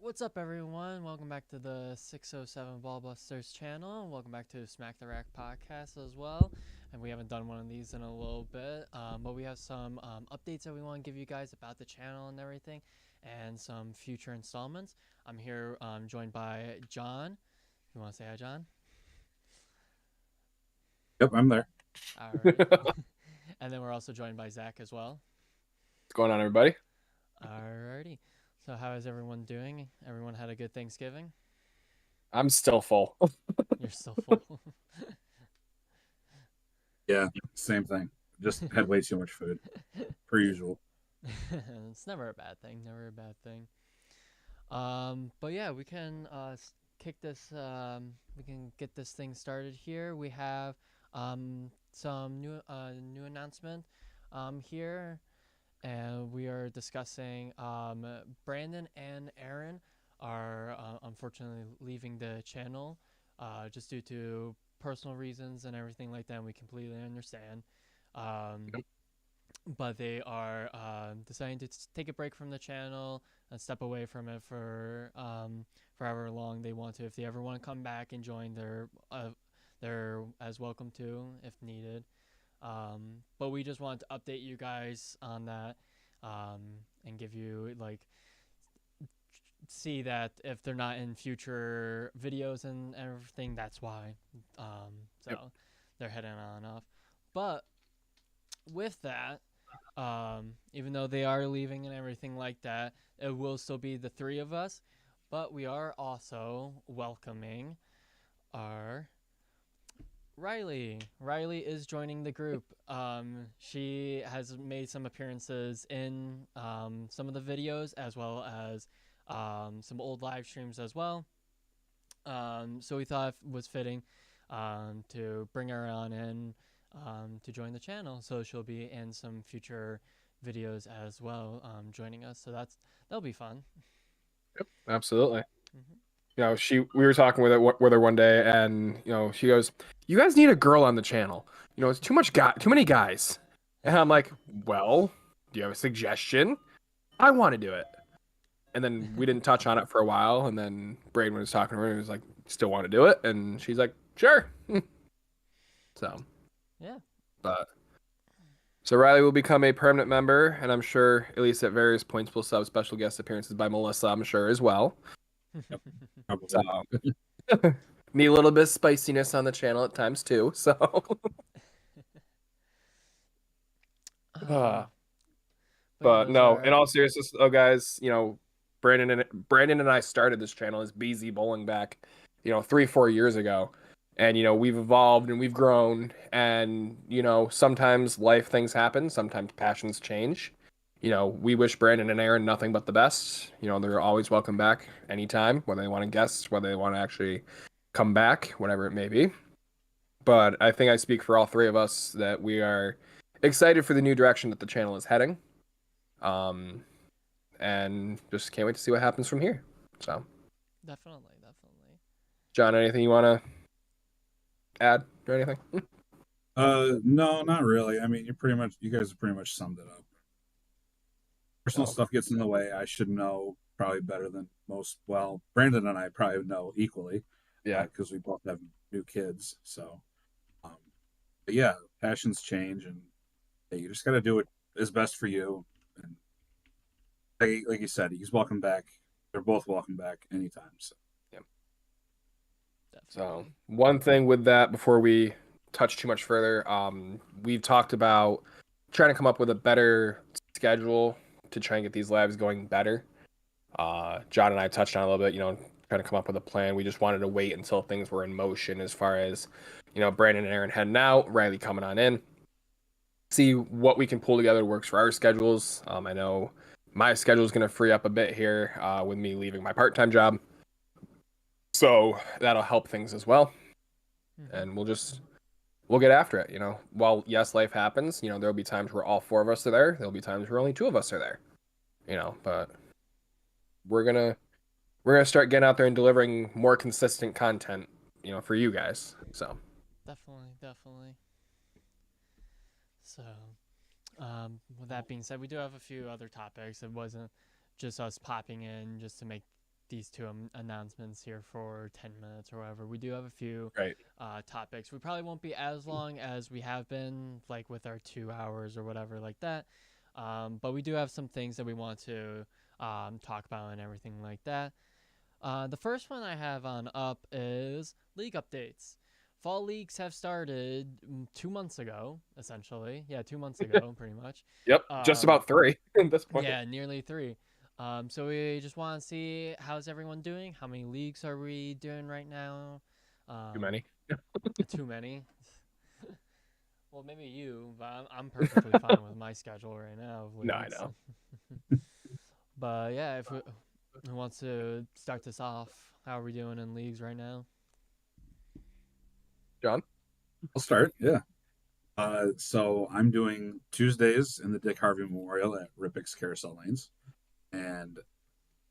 What's up, everyone? Welcome back to the 607 Ballbusters channel. Welcome back to Smack the Rack podcast as well. And we haven't done one of these in a little bit, but we have some updates that we want to give you guys about the channel and everything, and some future installments. I'm here joined by John. You want to say hi, John? Yep, I'm there. All right. What's And then we're also joined by Zach as well. going on, everybody? Alrighty. So how is everyone doing? Everyone had a good Thanksgiving? I'm still full. You're still full. Yeah, same thing. Just had way too much food, per usual. It's never a bad thing. Never a bad thing. But yeah, we can kick this. We can get this thing started here. We have some new announcement here, and we are discussing Brandon and Aaron are unfortunately leaving the channel just due to personal reasons and everything like that. And we completely understand. Um, Yep. but they are deciding to take a break from the channel and step away from it for however long they want to. If they ever want to come back and join, they're as welcome to if needed. But we just wanted to update you guys on that, and give you see that if they're not in future videos and everything, that's why. So Yep. they're heading on off. But with that, even though they are leaving and everything like that, it will still be the three of us. But we are also welcoming our Riley. Riley is joining the group. She has made some appearances in some of the videos as well as some old live streams as well. So we thought it was fitting to bring her on in to join the channel. So she'll be in some future videos as well, joining us. So that'll be fun. Absolutely. Mhm. We were talking with her one day, and she goes, "You guys need a girl on the channel. It's too many guys." And I'm like, "Well, do you have a suggestion? I want to do it." And then we didn't touch on it for a while, and then Braden was talking to her, and he was like, "Still want to do it?" And she's like, "Sure." So, Yeah. but so Riley will become a permanent member, and I'm sure, at least at various points, we'll have special guest appearances by Melissa, I'm sure, as well. Probably. So need a little bit of spiciness on the channel at times too. So um, but yeah, but those no, in are all seriousness though, guys, Brandon and I started this channel as BZ Bowling back, 3-4 years ago. And we've evolved and we've grown, and sometimes life things happen, sometimes passions change. We wish Brandon and Aaron nothing but the best. They're always welcome back anytime, whether they want to guest, whether they want to actually come back, whatever it may be. But I think I speak for all three of us that we are excited for the new direction that the channel is heading. Um, and just can't wait to see what happens from here. So, definitely, definitely. John, anything you want to add or anything? No, not really. I mean, you guys have pretty much summed it up. Personal No. stuff gets in the way. I should know probably better than most. Well, Brandon and I probably know equally, Yeah. because we both have new kids. So, um, but yeah, passions change, and yeah, you just got to do what is best for you. And like you said, he's welcome back. They're both welcome back anytime. So. Yeah. So Definitely. one thing with that before we touch too much further, we've talked about trying to come up with a better schedule to try and get these labs going better. John and I touched on it a little bit, trying to come up with a plan. We just wanted to wait until things were in motion as far as, Brandon and Aaron heading out, Riley coming on in, see what we can pull together works for our schedules. I know my schedule is going to free up a bit here with me leaving my part-time job. So that'll help things as well. And we'll get after it, While yes, life happens, there'll be times where all four of us are there. There'll be times where only two of us are there, but we're gonna start getting out there and delivering more consistent content, for you guys. So Definitely, definitely. So, with that being said, we do have a few other topics. It wasn't just us popping in just to make these two announcements here for 10 minutes or whatever. We do have a few Right. topics. We probably won't be as long as we have been, like with our 2 hours or whatever like that. But we do have some things that we want to talk about and everything like that. The first one I have on up is league updates. Fall leagues have started 2 months ago, essentially. Yeah, 2 months ago, pretty much. Yep. Just about 3 at this point. Yeah, nearly 3. So we just want to see how's everyone doing. How many leagues are we doing right now? Too many. Too many. Well, maybe you, but I'm perfectly fine with my schedule right now. Of No, I leagues. know. But yeah, if who wants to start this off? How are we doing in leagues right now? John? I'll start. Yeah. So I'm doing Tuesdays in the Dick Harvey Memorial at Rippick's Carousel Lanes, and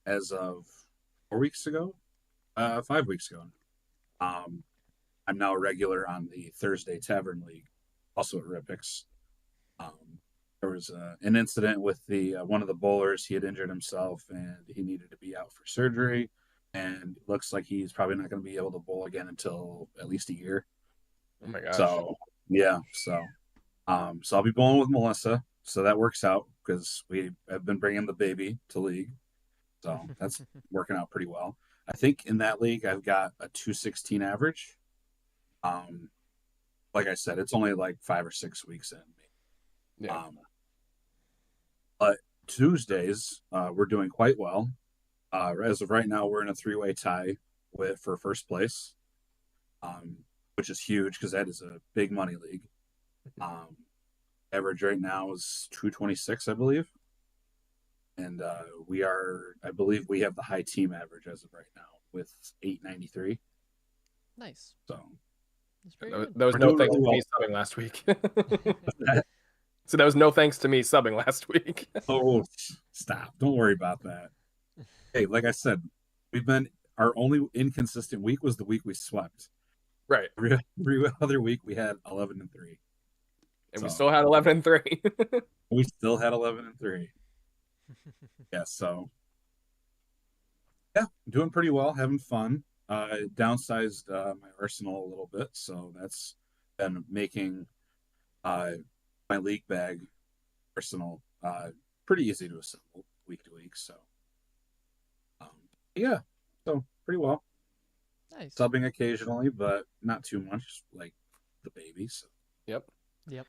as of 4 weeks ago, 5 weeks ago, I'm now a regular on the Thursday Tavern League, also at Rippick's. There was an incident with the one of the bowlers. He had injured himself and he needed to be out for surgery, and it looks like he's probably not going to be able to bowl again until at least a year. Oh my gosh. So yeah, so I'll be bowling with Melissa, so that works out because we have been bringing the baby to league, so that's working out pretty well. I think in that league I've got a 216 average. Like I said, it's only like 5 or 6 weeks in. Yeah. But Tuesdays we're doing quite well. As of right now, we're in a 3-way tie for first place, which is huge because that is a big money league. Average right now is 226, I believe, and I believe we have the high team average as of right now with 893. Nice. So That's pretty There good. was We're no doing thanks to really me subbing last week. So that was no thanks to me subbing last week. Oh, stop! Don't worry about that. Hey, like I said, our only inconsistent week was the week we swept. Right. Every other week we had 11 and 3. And we still had 11 and 3. We still had 11 and 3. Yeah, so yeah, doing pretty well, having fun. Downsized my arsenal a little bit, so that's been making my league bag arsenal pretty easy to assemble week to week. So yeah, so pretty well. Nice. Subbing occasionally, but not too much, like the baby. So. Yep. Yep.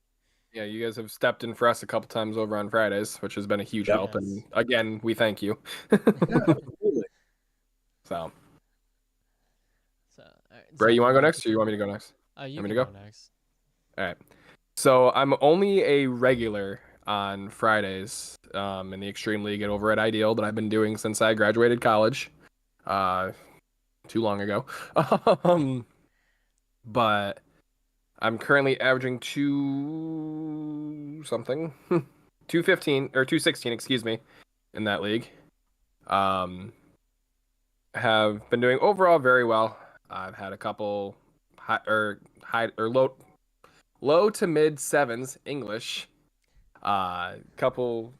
Yeah, you guys have stepped in for us a couple times over on Fridays, which has been a huge help. Yes. And again, we thank you. Yeah, absolutely. So, So, all right, Bray, you want to go second- next or you want me to go next? You want me can to go next. All right. So I'm only a regular on Fridays in the Extreme League and over at Ideal that I've been doing since I graduated college. Too long ago. But I'm currently averaging 215 or 216, excuse me, in that league. Have been doing overall very well. I've had a couple low to mid sevens English. Couple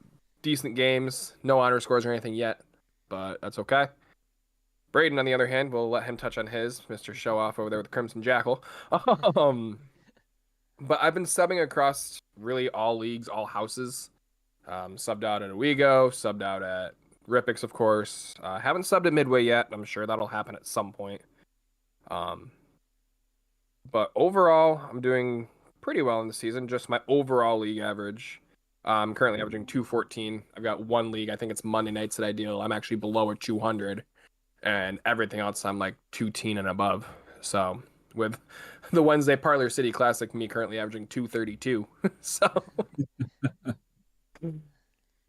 decent games. No honor scores or anything yet, but that's okay. Braden, on the other hand, we'll let him touch on his, Mr. Show Off over there with the Crimson Jackal. But I've been subbing across really all leagues, all houses. Subbed out at Owego, subbed out at Rippick's, of course. Haven't subbed at Midway yet. I'm sure that'll happen at some point. But overall, I'm doing pretty well in the season. Just my overall league average. I'm currently averaging 214. I've got one league. I think it's Monday nights at Ideal. I'm actually below a 200. And everything else, I'm like 210 and above. So with the Wednesday Parlor City Classic, me currently averaging 232. So,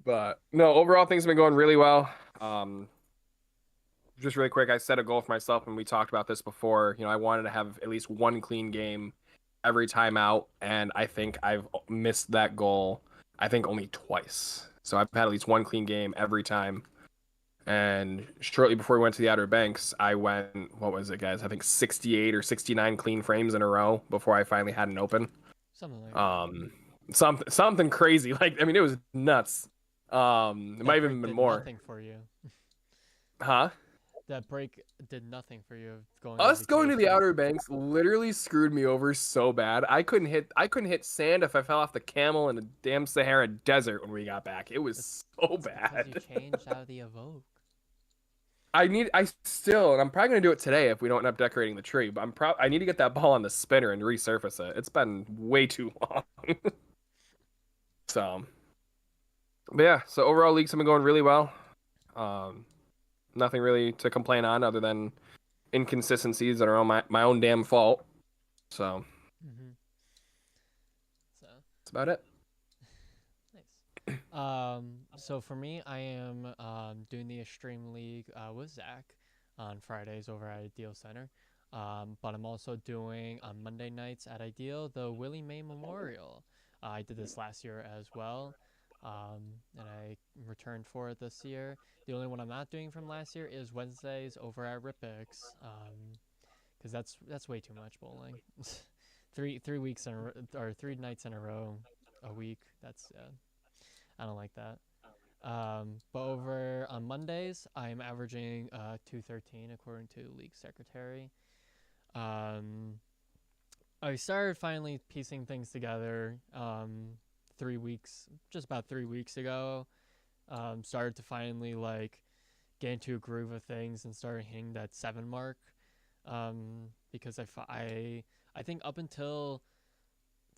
but no, overall things have been going really well. Just really quick, I set a goal for myself, and we talked about this before. You know, I wanted to have at least one clean game every time out, and I think I've missed that goal. I think only twice. So I've had at least one clean game every time. And shortly before we went to the Outer Banks, I went, what was it, guys? I think 68 or 69 clean frames in a row before I finally had an open. Something like that. Something crazy. Like, I mean, it was nuts. It might have even been more. Nothing for you. Huh? that break did nothing for you going Us going to the vacation. Outer Banks literally screwed me over so bad. I couldn't hit sand if I fell off the camel in the damn Sahara Desert when we got back. It was so Because bad. you changed out of the Evoke. And I'm probably gonna do it today if we don't end up decorating the tree. But I need to get that ball on the spinner and resurface it. It's been way too long. So, but yeah. So overall, leagues have been going really well. Nothing really to complain on other than inconsistencies that are on my own damn fault. So Mm-hmm. So that's about it. nice. So for me, I am doing the Extreme League with Zach on Fridays over at Ideal Center. But I'm also doing on Monday nights at Ideal the Willie May Memorial. I did this last year as well, and I returned for it this year. The only one I'm not doing from last year is Wednesdays over at Ripix, because that's way too much bowling. 3 weeks or 3 nights in a row, a week. That's I don't like that. But over on Mondays, I'm averaging 213 according to league secretary. I started finally piecing things together 3 weeks, just about 3 weeks ago. Started to finally like get into a groove of things and started hitting that 7 mark. Because I think up until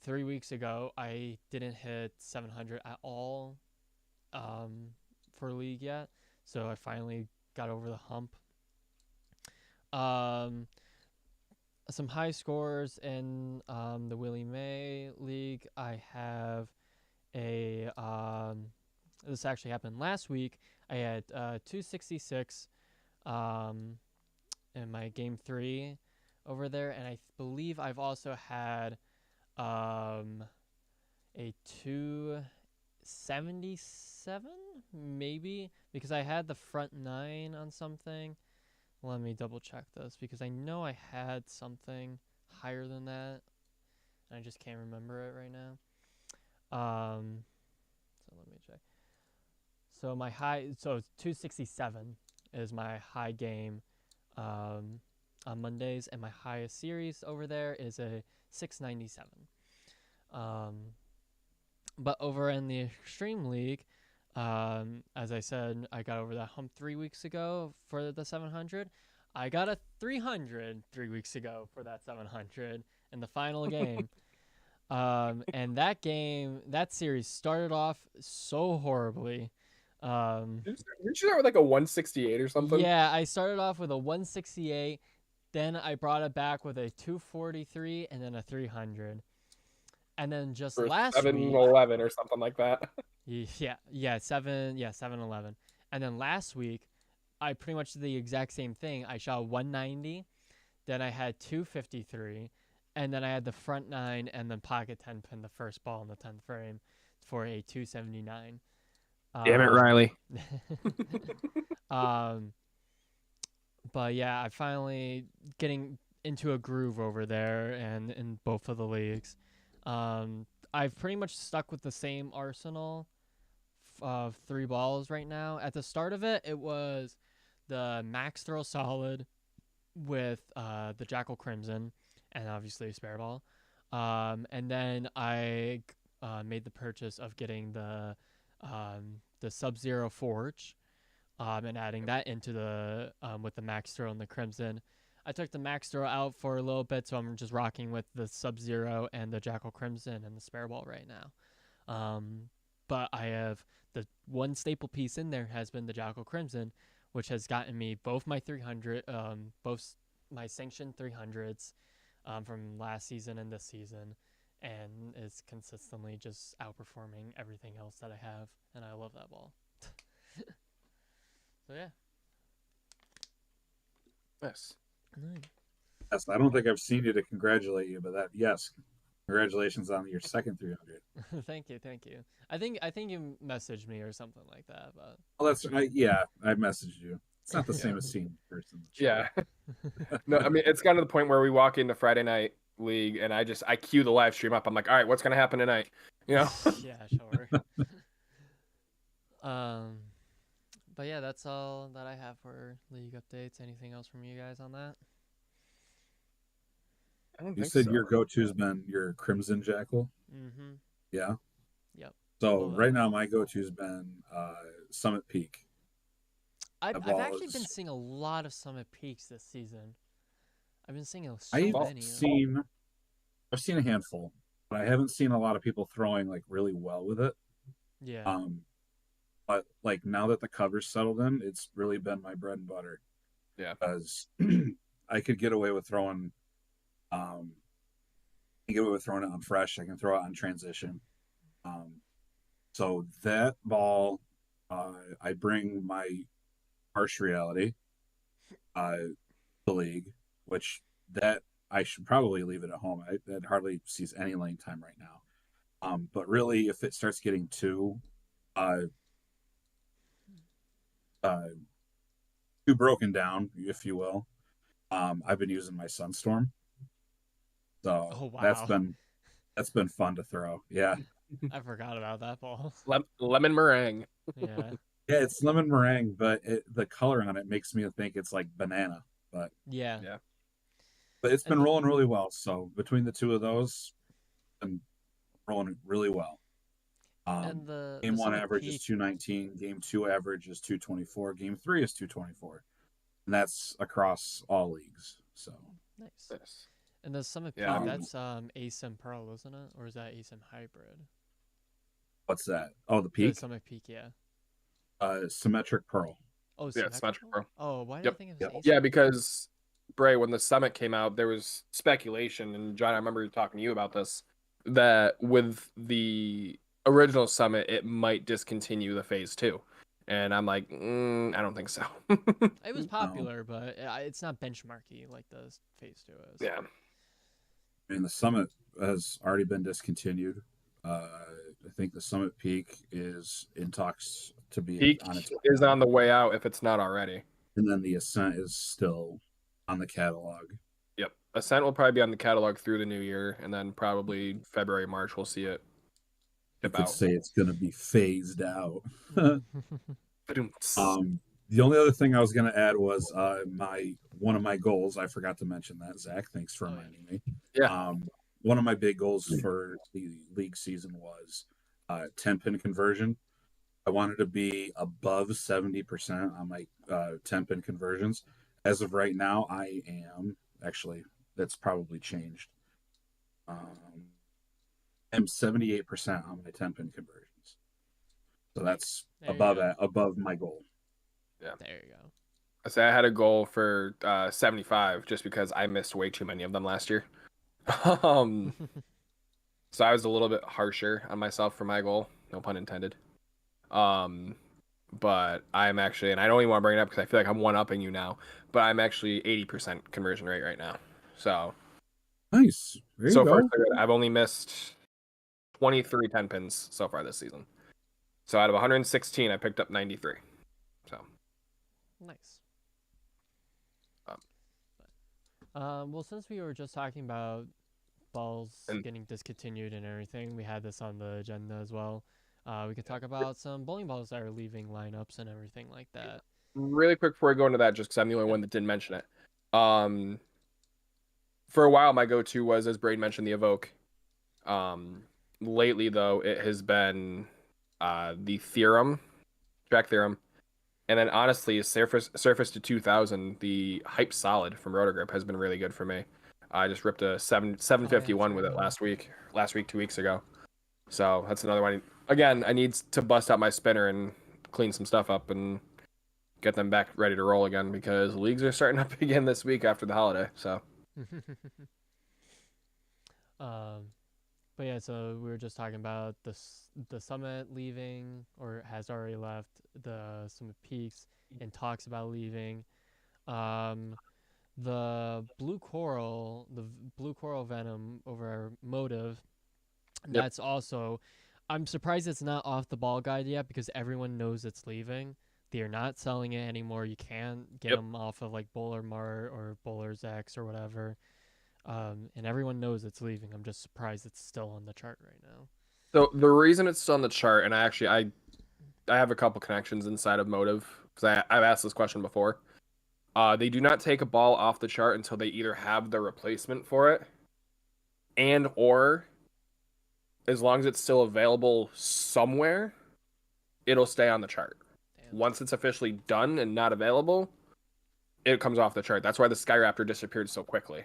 3 weeks ago, I didn't hit 700 at all for league yet. So I finally got over the hump. Some high scores in the Willie May League. I have a this actually happened last week. I had 266 in my game 3 over there, and I believe I've also had a 277 maybe, because I had the front 9 on something. Let me double check this because I know I had something higher than that, and I just can't remember it right now. So let me check. So my so 267 is my high game on Mondays, and my highest series over there is a 697. But over in the Extreme League, as I said, I got over that hump 3 weeks ago for the 700. I got a 300 3 weeks ago for that 700 in the final game. And that series started off so horribly. Didn't you start with like a 168 or something? Yeah, I started off with a 168, then I brought it back with a 243 and then a 300. And then just Or last 711 or something like that. Yeah, 711. And then last week, I pretty much did the exact same thing. I shot 190, then I had 253, and then I had the front 9 and then pocket 10 pin the first ball in the 10th frame for a 279. Damn it, Riley. But yeah, I finally getting into a groove over there and in both of the leagues. I've pretty much stuck with the same arsenal of 3 balls right now. At the start of it, it was the Max Throw Solid with the Jackal Crimson and obviously a spare ball. And then I made the purchase of getting the Sub-Zero Forge and adding that into the with the Max Throw and the Crimson. I took the Max Throw out for a little bit, so I'm just rocking with the Sub-Zero and the Jackal Crimson and the spare ball right now. But I have the one staple piece in there has been the Jackal Crimson, which has gotten me both my 300, both my sanctioned 300s from last season and this season, and is consistently just outperforming everything else that I have, and I love that ball. So yeah. Yes. Nice. Yes, I don't think I've seen you to congratulate you, but yes, congratulations on your second 300. Thank you. I think you messaged me or something like that, but Well, I messaged you. It's not the same as seeing in person. Yeah. No, I mean, it's gotten to the point where we walk into Friday night league and I cue the live stream up. I'm like, all right, what's going to happen tonight? You know? yeah, sure. But yeah, that's all that I have for league updates. Anything else from you guys on that? I don't You think said so. your go-to's been your Crimson Jackal. Mm-hmm. Yeah. Yep. So Love that right one. now my go-to's been Summit Peak. That I've actually been was seeing a lot of Summit Peaks this season. I've been seeing so I've Well, many. seen I've seen a handful, but I haven't seen a lot of people throwing like really well with it. Yeah. Um, but like now that the cover's settled in, it's really been my bread and butter yeah. because I could get away with throwing um I can get away with throwing it on fresh. I can throw it on transition. Um, so that ball, I bring my harsh reality the league, which that I should probably leave it at home. That hardly sees any lane time right now. But really, if it starts getting uh, uh, too broken down, if you will, I've been using my Sunstorm, so Oh wow. that's been fun to throw. Yeah, I forgot about that ball. Lemon meringue. Yeah. yeah, it's lemon meringue, but the color on it makes me think it's like banana. But Yeah. Yeah. it's been And rolling really well. So between the two of those, been rolling really well. and the Game one Summit average is Peak. 219. Game two average is 224. Game three is 224, and that's across all leagues. So Nice. Yes. And the Summit Yeah, Peak, um, that's ASIM Pearl, isn't it? Or is that ASIM Hybrid? what's that? Oh, the The peak. Summit Peak, yeah. Symmetric pearl. Oh, Yeah, it's Magic symmetrical? Pro. Oh, why did I Yep. think it was Yep. ASIM? Yeah, because Bray, when the summit came out, there was speculation, and John, I remember talking to you about this, that with the original summit, it might discontinue the phase two. And I'm like, I don't think so. It was No, popular, but it's not benchmarky like the Phase 2 is. Yeah. I mean the summit has already been discontinued. I think the summit peak is in talks to be Peak on its way is out, on the way out if it's not already. and then the ascent is still on the catalog. Yep. Ascent will probably be on the catalog through the new year, and then probably February, March, we'll see it You tip could out. say it's going to be phased out. Ba-doom-ts. The only other thing I was going to add was my one of my goals. I forgot to mention that, Zach. Thanks for Oh, yeah. reminding me. Yeah. One of my big goals for the league season was 10-pin conversion. I wanted to be above 70% on my 10-pin conversions. As of right now, I am actually. That's probably changed. I'm 78% on my 10-pin conversions. So that's There you go. above my goal. There you go. I say I had a goal for 75 just because I missed way too many of them last year. um, so I was a little bit harsher on myself for my goal, no pun intended. But I'm actually, and I don't even want to bring it up because I feel like I'm one-upping you now, but I'm actually 80% conversion rate right now. So Nice. There you so go. far, so good. I've only missed 23 10 pins so far this season. So out of 116, I picked up 93. So Nice. Well, since we were just talking about balls And- getting discontinued and everything, we had this on the agenda as well. We could talk about some bowling balls that are leaving lineups and everything like that. really quick before we go into that, just because I'm the only one that didn't mention it. For a while, my go-to was, as Braden mentioned, the Evoke. Lately, though, it has been the Theorem, Track Theorem, and then honestly, Surface to 2000, the Hype Solid from Rotogrip has been really good for me. I just ripped a 751 with it last week, 2 weeks ago. So that's another one. Again, I need to bust out my spinner and clean some stuff up and get them back ready to roll again because leagues are starting up again this week after the holiday. So But yeah, so we were just talking about the summit leaving or has already left, the Summit Peaks and talks about leaving. The blue coral venom over Motive. Yep. That's also, I'm surprised it's not off the ball guide yet because everyone knows it's leaving. They are not selling it anymore. You can't get them off of like Bowler Mart or Bowler's X or whatever. And everyone knows it's leaving. I'm just surprised it's still on the chart right now. So the reason it's still on the chart, and I have a couple connections inside of Motive because I've asked this question before. They do not take a ball off the chart until they either have the replacement for it, and or as long as it's still available somewhere, it'll stay on the chart. Damn. Once it's officially done and not available, it comes off the chart. That's why the Skyraptor disappeared so quickly.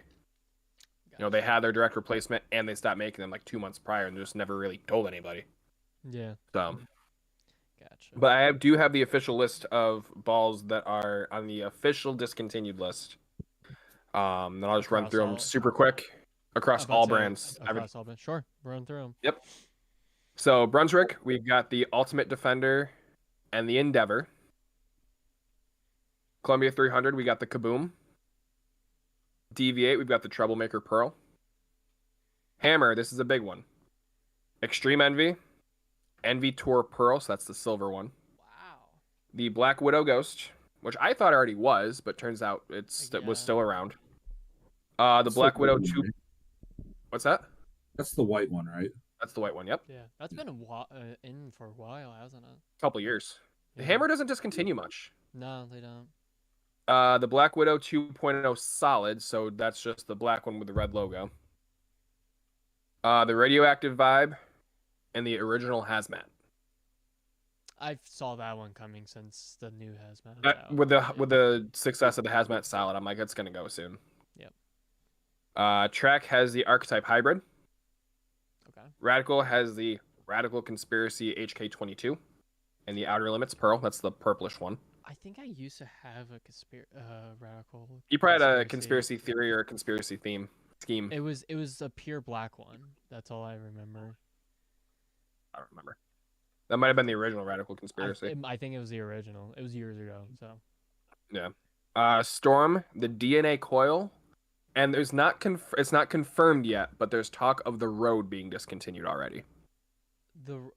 You know, they had their direct replacement and they stopped making them like 2 months prior and just never really told anybody. Yeah. So, Gotcha. but I do have the official list of balls that are on the official discontinued list. Then I'll just run Across through them all- super quick across I'm about all to say, brands. Across all brands. Sure. Run through them. Yep. So Brunswick, we've got the Ultimate Defender and the Endeavor. Columbia 300, we got the Kaboom. DV8, we've got the Troublemaker Pearl. Hammer, this is a big one. Extreme Envy. Envy Tour Pearl, so that's the silver one. Wow. The Black Widow Ghost, which I thought already was, but turns out it was Yeah. still around. The That's Black the Widow white one, 2. right? What's that? That's the white one, right? That's the white one, yep. Yeah. That's been in for a while, hasn't it? Couple years. The Yeah. Hammer doesn't discontinue much. No, they don't. The Black Widow 2.0 Solid, so that's just the black one with the red logo. The Radioactive Vibe, and the original Hazmat. I saw that one coming since the new hazmat. was out. With the Yeah. with the success of the Hazmat Solid, I'm like, it's gonna go soon. Yep. Track has the Archetype Hybrid. Okay. Radical has the Radical Conspiracy HK22, and the Outer Limits Pearl. That's the purplish one. I think I used to have a radical. You probably had a conspiracy theory or a conspiracy scheme. It was a pure black one. That's all I remember. I don't remember. That might have been the original Radical Conspiracy. I think it was the original. It was years ago. So Yeah. Storm, the DNA Coil, and there's it's not confirmed yet, but there's talk of the Road being discontinued already.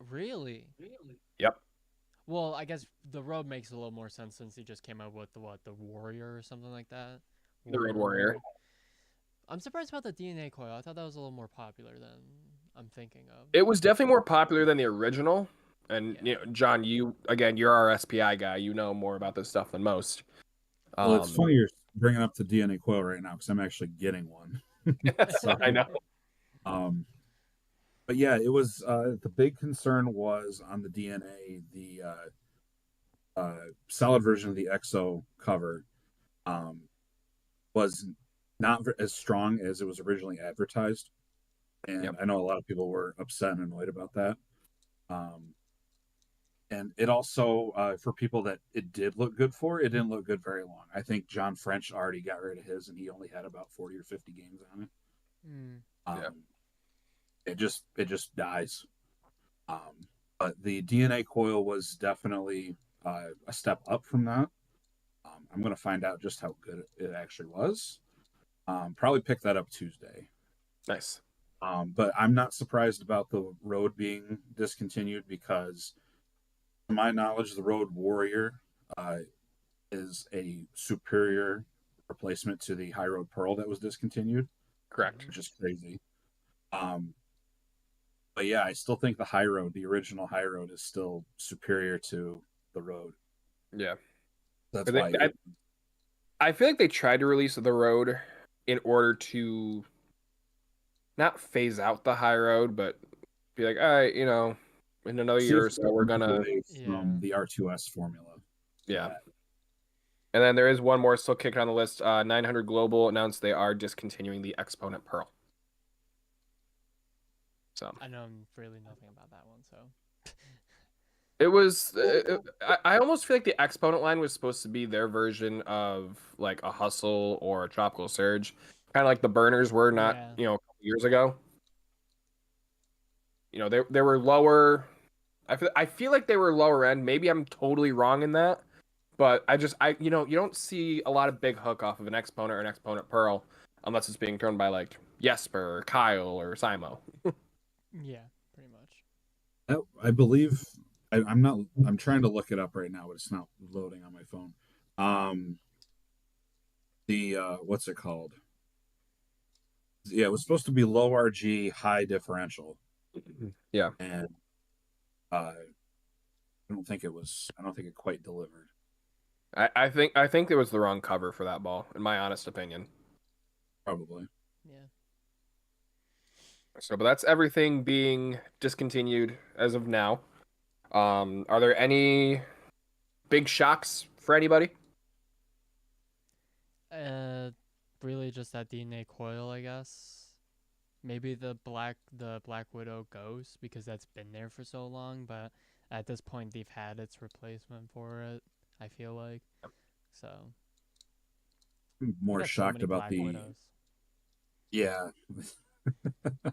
Really. Yep. Well, I guess the Road makes a little more sense since he just came out with the Warrior or something like that. The Road Warrior. I'm surprised about the DNA Coil. I thought that was a little more popular than I'm thinking of. It was definitely more popular than the original. And Yeah. you know, John, you're our SPI guy. You know more about this stuff than most. Well, it's funny you're bringing up the DNA Coil right now because I'm actually getting one. So, I know. But yeah, it was the big concern was on the DNA, the solid version of the EXO cover was not as strong as it was originally advertised, and Yep. I know a lot of people were upset and annoyed about that. And it also, for people that it did look good for, it didn't look good very long. I think John French already got rid of his, and he only had about 40 or 50 games on it. Mm. It just dies. But the DNA Coil was definitely a step up from that. I'm going to find out just how good it actually was. Probably pick that up Tuesday. Nice. But I'm not surprised about the Road being discontinued because, to my knowledge, the Road Warrior is a superior replacement to the High Road Pearl that was discontinued, Correct. which is crazy. But yeah, I still think the original High Road, is still superior to the Road. Yeah. That's But why. I feel like they tried to release the Road in order to not phase out the High Road, but be like, all right, in another year or so, we're gonna, from the R2S formula. yeah. And then there is one more still kicking on the list. 900 Global announced they are discontinuing the Exponent Pearl. So I know really nothing about that one. So it was. I almost feel like the Exponent line was supposed to be their version of like a Hustle or a Tropical Surge, kind of like the Burners were not, Yeah. a couple years ago. They were lower. I feel like they were lower end. Maybe I'm totally wrong in that, but you don't see a lot of big hook off of an Exponent or an Exponent Pearl unless it's being thrown by like Jesper or Kyle or Simo. yeah, pretty much. I believe I'm trying to look it up right now, but it's not loading on my phone. What's it called? Yeah, it was supposed to be low RG, high differential. Yeah. And I don't think it quite delivered. I think it was the wrong cover for that ball, in my honest opinion. Probably. Yeah. So, but that's everything being discontinued as of now. Are there any big shocks for anybody? Uh, really just that DNA coil, I guess. Maybe the Black Widow ghost because that's been there for so long, but at this point they've had its replacement for it. I feel like so. I'm We more got so shocked many about Black the Widows. yeah. I'm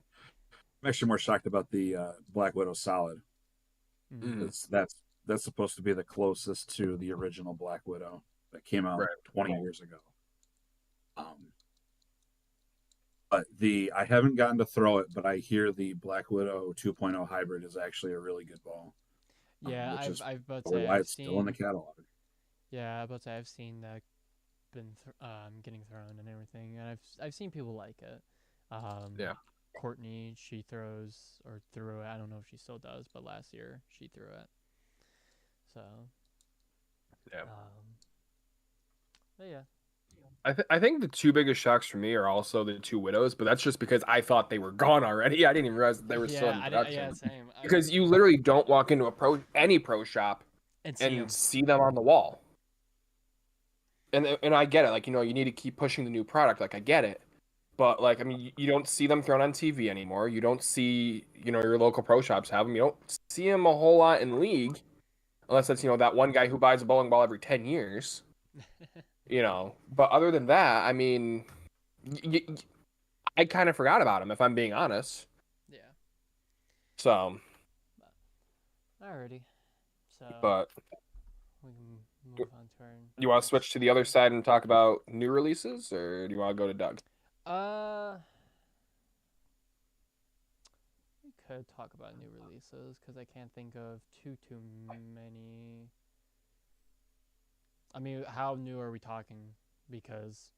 actually more shocked about the Black Widow Solid. Mm. That's supposed to be the closest to the original Black Widow that came out Right. 20 years ago. But I haven't gotten to throw it, but I hear the Black Widow 2.0 hybrid is actually a really good ball. Yeah, Which is I've about to probably say why I've it's still in the seen. catalog. Yeah, about to say I've seen that getting thrown and everything, and I've seen people like it. Yeah. Courtney, she throws or threw it. I don't know if she still does, but last year she threw it. So. Yeah. But yeah. I think the two biggest shocks for me are also the two widows, but that's just because I thought they were gone already. I didn't even realize that they were still in production. Yeah, same. Because you literally don't walk into any pro shop and and see them on the wall. And I get it, like, you need to keep pushing the new product, like I get it. But like, I mean, you don't see them thrown on TV anymore. You don't see, your local pro shops have them. You don't see them a whole lot in league, unless it's, that one guy who buys a bowling ball every 10 years. But other than that, I mean, I kind of forgot about him, if I'm being honest. Yeah. So. Alrighty. So. But. We can move on to our. You want to switch to the other side and talk about new releases, or do you want to go to Doug? We could talk about new releases because I can't think of too many. I mean, how new are we talking? Because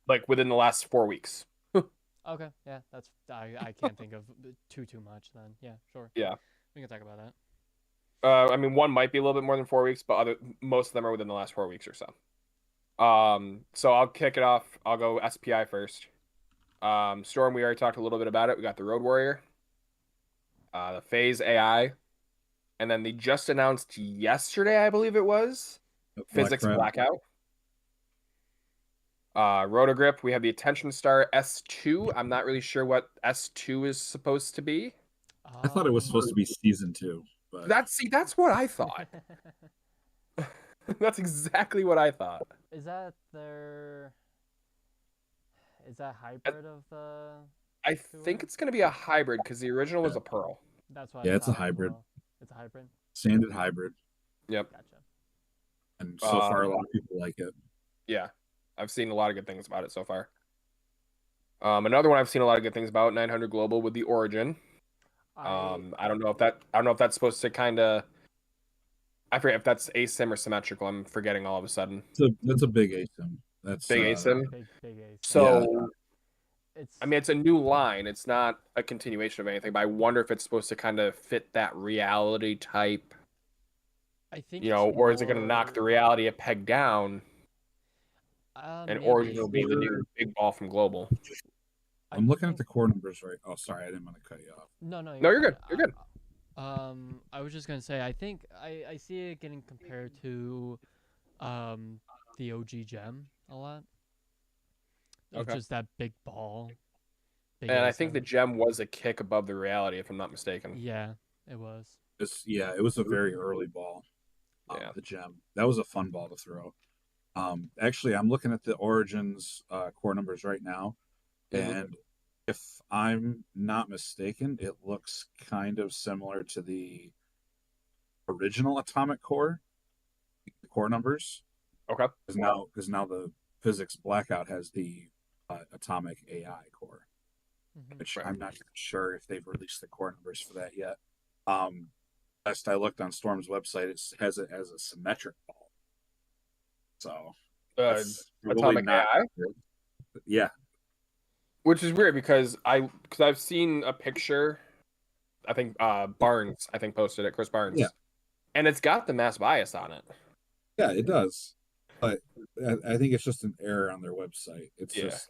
like within the last 4 weeks. Okay, yeah, that's I can't think of too much then. Yeah, sure. Yeah. We can talk about that. I mean, one might be a little bit more than 4 weeks, but most of them are within the last 4 weeks or so. So I'll kick it off. I'll go SPI first. Storm, we already talked a little bit about it. We got the Road Warrior, the Phase AI, and then they just announced yesterday, I believe it was, Physics Blackout. Rotogrip, we have the Attention Star S2. I'm not really sure what S2 is supposed to be. I thought it was supposed to be Season 2. But... That's what I thought. That's exactly what I thought. Is that hybrid of the? I think it's going to be a hybrid because the original was a Pearl. That's why. Yeah, it's a hybrid. Well. It's a hybrid. Sanded hybrid. Yep. Gotcha. And so far, a lot of people like it. Yeah, I've seen a lot of good things about it so far. Another one I've seen a lot of good things about, 900 Global with the Origin. I don't know if that's supposed to kind of. I forget if that's asim or symmetrical. I'm forgetting all of a sudden. That's a big asim. That's big asim. Big asim. So, yeah. I mean, it's a new line. It's not a continuation of anything. But I wonder if it's supposed to kind of fit that reality type. I think or is it going to knock the reality a peg down? And Origin will be the new big ball from Global. I'm looking at the core numbers right. Oh, sorry, I didn't want to cut you off. No, you're good. You're good. I was just gonna say, I think I see it getting compared to, the OG Gem a lot. Okay. Just that big ball. And I think the Gem was a kick above the reality, if I'm not mistaken. Yeah, it was. It was a very early ball. Yeah, the Gem. That was a fun ball to throw. Actually, I'm looking at the Origins core numbers right now, and if I'm not mistaken, it looks kind of similar to the original Atomic Core, the core numbers. Okay. Because now the Physics Blackout has the Atomic AI core, which I'm not sure if they've released the core numbers for that yet. Last I looked on Storm's website, it has it as a symmetric ball. So Atomic AI. Yeah. Which is weird because I've seen a picture, I think Barnes posted it, Chris Barnes. Yeah. And it's got the mass bias on it. Yeah, it does. But I think it's just an error on their website. It's Yeah. just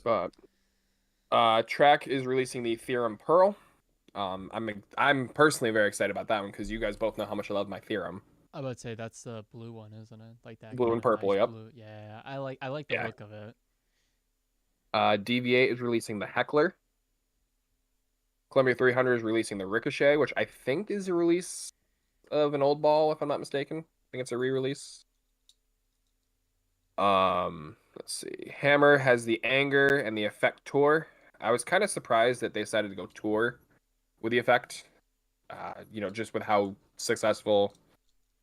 But Track is releasing the Theorem Pearl. I'm personally very excited about that one because you guys both know how much I love my Theorem. I would say that's the blue one, isn't it? Like that Blue kind and of purple, nice yep. blue. Yeah, I like the Yeah. look of it. DV8 is releasing the Heckler. Columbia 300 is releasing the Ricochet, which I think is a release of an old ball, if I'm not mistaken. I think it's a re-release. Let's see. Hammer has the Anger and the Effect Tour. I was kind of surprised that they decided to go Tour with the Effect. Just with how successful,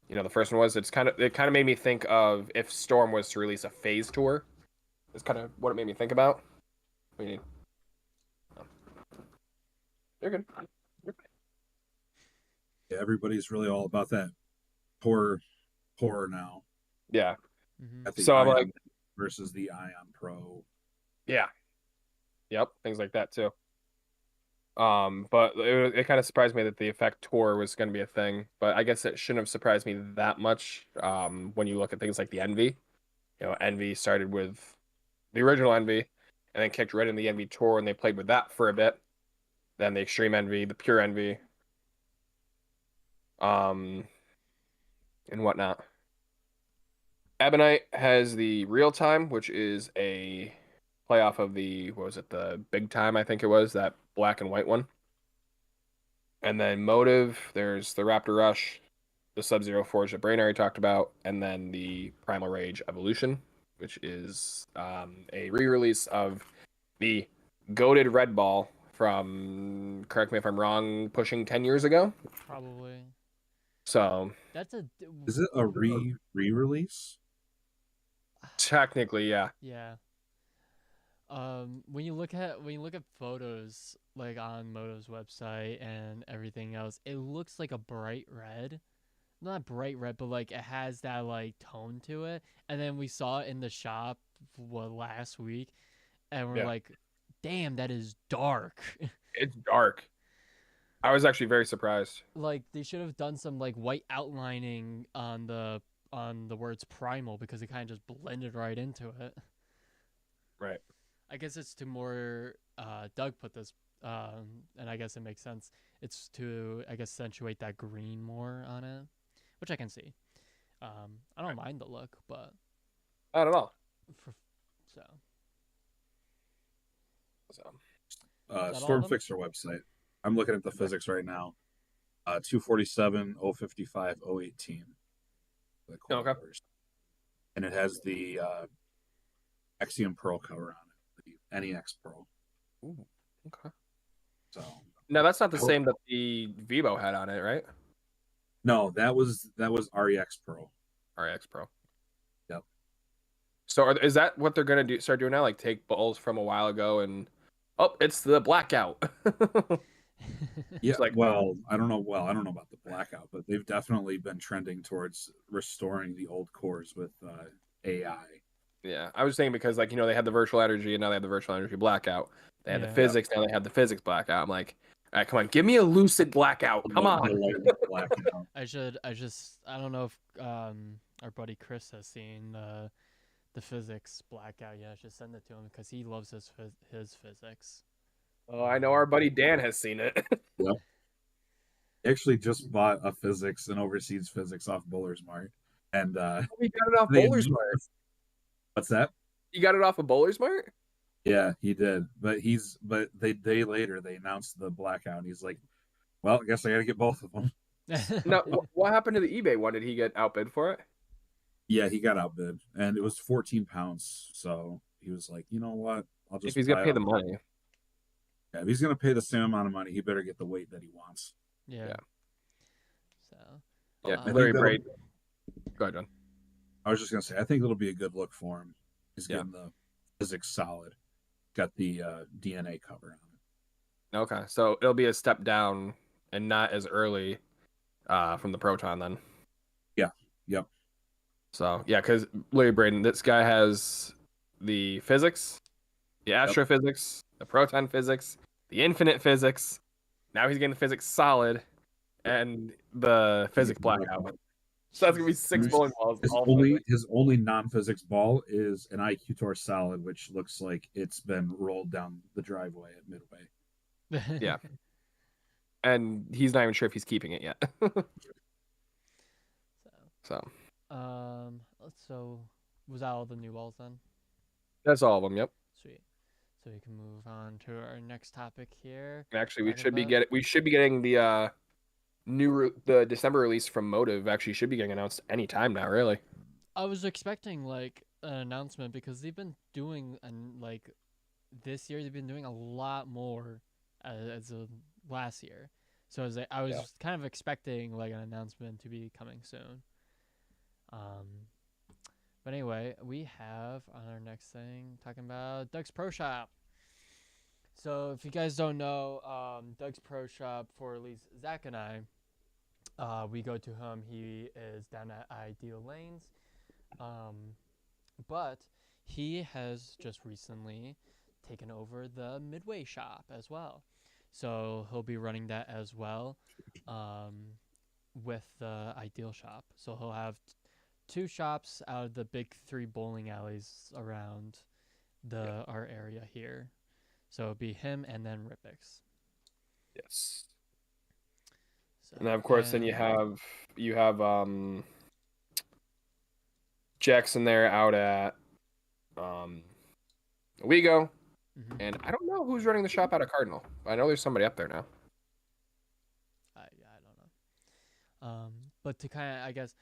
the first one was. It kind of made me think of if Storm was to release a Phase Tour. It's kind of what it made me think about. What do you need? Oh. You're good. yeah, everybody's really all about that poor now. Yeah. Mm-hmm. At the So I'm Ion like, versus the Ion Pro. yeah. Yep, things like that too. But it kind of surprised me that the Effect Tour was going to be a thing. But I guess it shouldn't have surprised me that much. When you look at things like the Envy, Envy started with the original Envy, and then kicked right in the Envy Tour, and they played with that for a bit. Then the Extreme Envy, the Pure Envy, and whatnot. Ebonite has the Real Time, which is a playoff of the the Big Time, I think it was, that black and white one. And then Motive, there's the Raptor Rush, the Sub-Zero Forge that Brain already talked about, and then the Primal Rage Evolution, which is a re-release of the goated Red Ball from, correct me if I'm wrong, pushing 10 years ago. Probably. So That's a. Is it a re-release? technically, yeah. Yeah. When you look at photos like on Moto's website and everything else, it looks like a bright red. Not bright red, but like it has that like tone to it. And then we saw it in the shop last week, and we're Yeah. like, "Damn, that is dark." It's dark. I was actually very surprised. Like they should have done some like white outlining on the words primal because it kind of just blended right into it. Right. I guess it's to more Doug put this and I guess it makes sense. It's to I guess accentuate that green more on it, which I can see. I don't mind the look, but I don't know. So that all Storm of them? Fixer website. I'm looking at the physics right now. 247, 055, 018. The core Okay. covers. And it has the Axiom Pearl cover on it, the NEX Pearl. Ooh, okay. So No, that's not the same that the Vivo had on it, right? no, that was REX Pearl. RX Pro. Yep. So is that what they're gonna start doing now? Like take balls from a while ago and it's the blackout. Yeah, like- I don't know about the blackout, but they've definitely been trending towards restoring the old cores with AI. Yeah, I was saying because they had the virtual energy and now they have the virtual energy blackout. They had the Yeah. physics, now they have the physics blackout. I'm like, all right, come on, give me a lucid blackout. Come The on. light blackout. I don't know if our buddy Chris has seen the physics blackout yet. I should send it to him because he loves his physics. Oh, I know our buddy Dan has seen it. Yep. I actually just bought a physics and overseas physics off Bowler's Mart. And We got it off they- Bowler's Mart. what's that? You got it off of Bowler's Mart? Yeah, he did. But the day later they announced the blackout. And he's like, well, I guess I gotta get both of them. No, what happened to the eBay one? Did he get outbid for it? Yeah, he got outbid, and it was 14 pounds. So he was like, you know what? I'll just If he's gonna buy pay it. the money. Yeah, if he's gonna pay the same amount of money, he better get the weight that he wants. Yeah. Yeah. So. Yeah, I think Larry that'll- Braid. Go ahead, John. I was just gonna say, I think it'll be a good look for him. He's Yeah. getting the physics solid. Got the DNA cover on it. Okay, so it'll be a step down and not as early from the Proton then. Yeah. Yep. So yeah, because Larry Braden, this guy has the physics, the astrophysics, the proton physics, the infinite physics. Now he's getting the physics solid and the physics blackout. So that's gonna be 6 Jesus bowling balls. His all only physics. his only non-physics ball is an IQ Tour Solid, which looks like it's been rolled down the driveway at Midway. Yeah. And he's not even sure if he's keeping it yet. So, So so was that all the new balls then? that's all of them. Yep. Sweet. So we can move on to our next topic here. And actually, we Talking should be about- getting the the December release from Motive. Actually, should be getting announced anytime now. Really. I was expecting like an announcement because they've been doing like this year they've been doing a lot more as of last year. So I was Yeah. kind of expecting like an announcement to be coming soon. But anyway, we have on our next thing talking about Doug's Pro Shop. So if you guys don't know, Doug's Pro Shop, for at least Zach and I, we go to him. He is down at Ideal Lanes. But he has just recently taken over the Midway shop as well. So he'll be running that as well with the Ideal shop. So he'll have two shops out of the big 3 bowling alleys around our area here. So it'll be him and then Ripix. Yes. So, And then, of course, then you have Jackson there out at Wego, mhm. and I don't know who's running the shop out of Cardinal. I know there's somebody up there now. I don't know. But to kind of, I guess,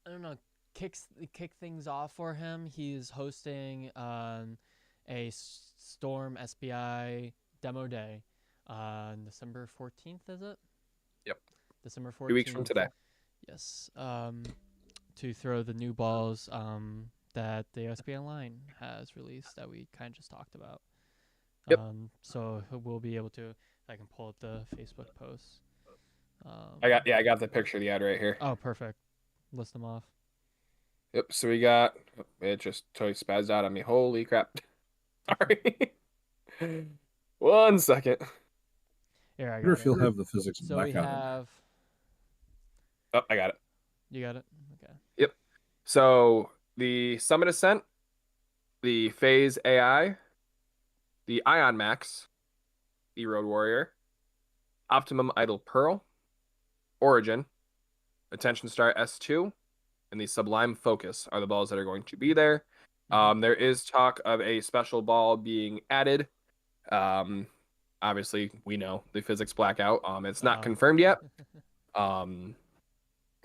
I don't know, kick things off for him. He's hosting a Storm SBI demo day on December 14th, is it? Yep. December 14th. 2 weeks from today. Yes. To throw the new balls that the SBI line has released that we kind of just talked about. Yep. So we'll be able to. I can pull up the Facebook posts. I got the picture of the ad right here. Oh, perfect. List them off. Yep. So we got it. Just totally spazzed out on me. Holy crap! Sorry. 1 second. Here, I I wonder got if it. you'll have the physics So we blackout. have. Oh, I got it. You got it. Okay. Yep. So the Summit Ascent, the Phase AI, the Ion Max, the Road Warrior, Optimum Idle Pearl, Origin, Attention Star S2, and the Sublime Focus are the balls that are going to be there. There is talk of a special ball being added. Obviously, we know the physics blackout. It's not confirmed yet.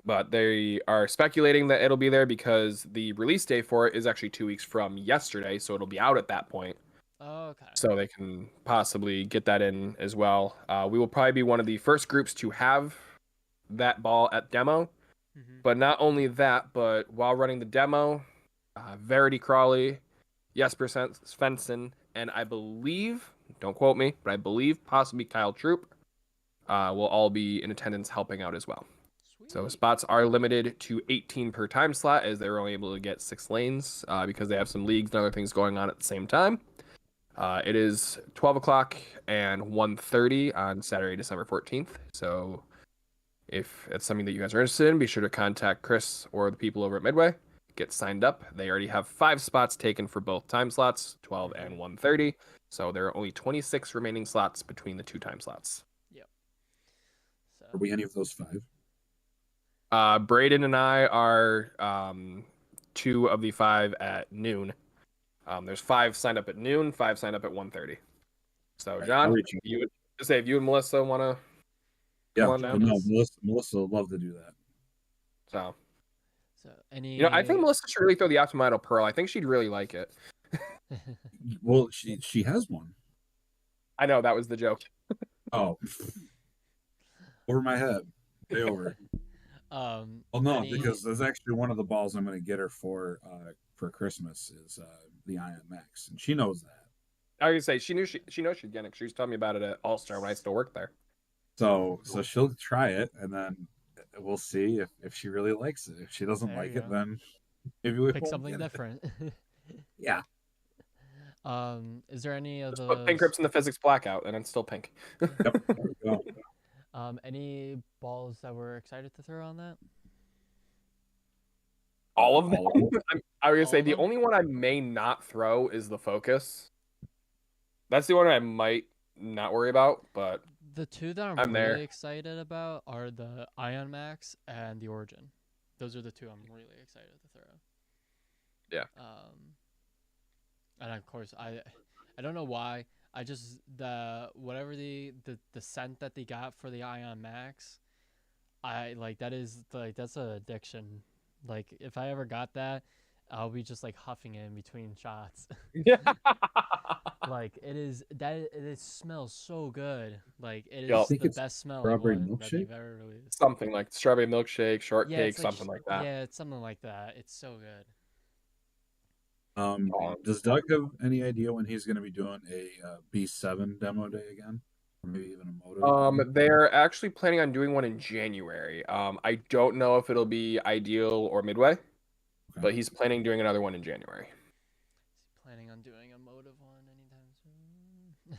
But they are speculating that it'll be there because the release date for it is actually 2 weeks from yesterday, so it'll be out at that point. Okay. So they can possibly get that in as well. We will probably be one of the first groups to have that ball at demo. Mhm. But not only that, but while running the demo, Verity Crawley, Jesper Svensson, and I believe, don't quote me, but I believe possibly Kyle Troop will all be in attendance helping out as well. So Sweet. spots are limited to 18 per time slot, as they're only able to get 6 lanes because they have some leagues and other things going on at the same time. It is 12 o'clock and 1:30 on Saturday, December 14th. So if it's something that you guys are interested in, be sure to contact Chris or the people over at Midway. Get signed up. They already have 5 spots taken for both time slots, 12 and 1:30. So there are only 26 remaining slots between the 2 time slots. So, Are we any of those 5? Braden and I are 2 of the 5 at noon. There's 5 signed up at noon, 5 signed up at 1:30. So, Right, John, I'll reach you. you would say if you and Melissa want to. Yeah, Come on well, down. no, Melissa would love to do that. So, any. you know, I think Melissa should really throw the Optimum Idle Pearl. I think she'd really like it. Well, she has one. I know that was the joke. Oh, over my head, way over. Well, no, any- because there's actually one of the balls I'm going to get her for Christmas is the Ion Max, and she knows that. I was gonna say she knows she'd get it. She was telling me about it at All Star when I still worked there. So she'll try it, and then we'll see if she really likes it. If she doesn't There like you it, go. then maybe we pick won't something get it. different. Yeah. Is there any of Just those? put Pink Rips in the physics blackout, and it's still pink. Yep. There we go. Any balls that we're excited to throw on that? All of them. All of them? I was gonna say All of the them? only one I may not throw is the Focus. That's the one I might not worry about, but The two that I'm I'm really there. excited about are the Ion Max and the Origin. Those are the two I'm really excited to throw. Yeah. And of course I don't know why. I just whatever the scent that they got for the Ion Max, I like that is like that's an addiction. Like if I ever got that, I'll be just like huffing it in between shots. Yeah. Like it smells so good. Like it Yup. is think the it's best smelling strawberry one that they've milkshake? ever released. Something like strawberry milkshake, Yeah, shortcake, it's like something like that. yeah, it's something like that. It's so good. Does Doug have any idea when he's going to be doing a B7 demo day again, or maybe even a motive? They're actually planning on doing one in January. I don't know if it'll be Ideal or Midway, but he's planning doing another one in January. Is he planning on doing a motive one anytime soon?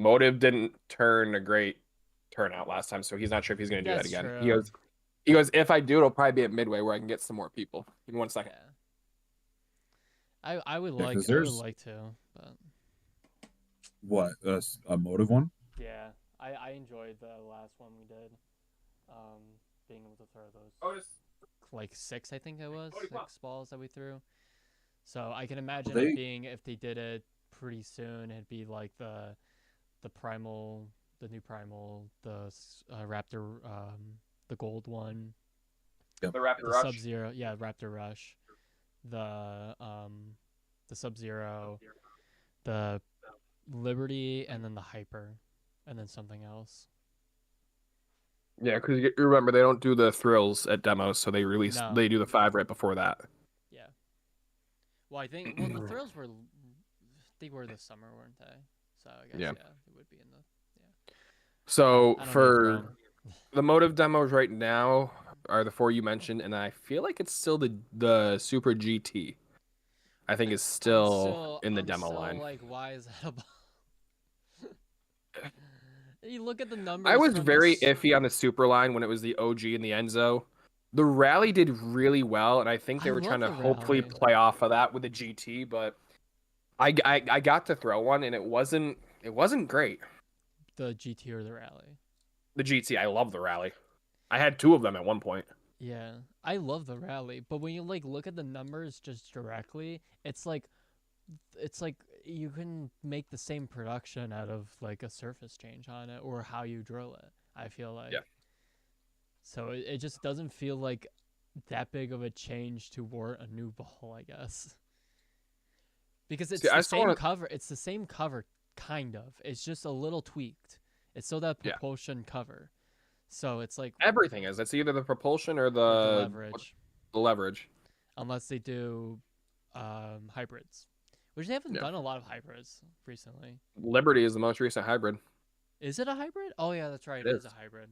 Motive didn't turn a great turnout last time, so he's not sure if he's going to do that That's again. true. He goes, if I do, it'll probably be at Midway where I can get some more people. Give me 1 second. Yeah. I would Yeah, like 'cause I would there's- like to, but What a motive one? yeah, I enjoyed the last one we did. Being able to throw those like 6, I think it was 6 balls that we threw. So I can imagine They- it being if they did it pretty soon, it'd be like the primal, the new primal, the Raptor, the gold one, The Raptor the Rush. Sub-Zero, yeah, Raptor Rush, the Sub-Zero, the Liberty, and then the Hyper, and then something else. Yeah, because you remember they don't do the thrills at demos, so they No. they do the 5 right before that. Yeah. Well, I think the thrills were they were this summer, weren't they? So I guess Yeah. it would be in the So I don't need to for throw 'em. the motive demos right now are the 4 you mentioned, and I feel like it's still the Super GT. I think is still in the demo line. Like, why is that a ball? You look at the numbers. I was from very this- iffy on the Super line when it was the OG and the Enzo. The rally did really well, and I think they I were trying to love the hopefully rally. play off of that with the GT. But I got to throw one, and it wasn't great. The GT or the rally. The GT, I love the rally. I had 2 of them at one point. Yeah, I love the rally, but when you like look at the numbers just directly, it's like you can make the same production out of like a surface change on it or how you drill it. I feel like. Yeah. So it just doesn't feel like that big of a change to warrant a new ball, I guess. Because it's See, I the still same wanna- cover. It's the same cover, kind of. It's just a little tweaked. It's still that Yeah. propulsion cover. So it's like Everything is. It's either the propulsion or the the leverage. The leverage. Unless they do hybrids, which they haven't Yeah. done a lot of hybrids recently. Liberty is the most recent hybrid. Is it a hybrid? Oh yeah, that's right. It It is a is. hybrid.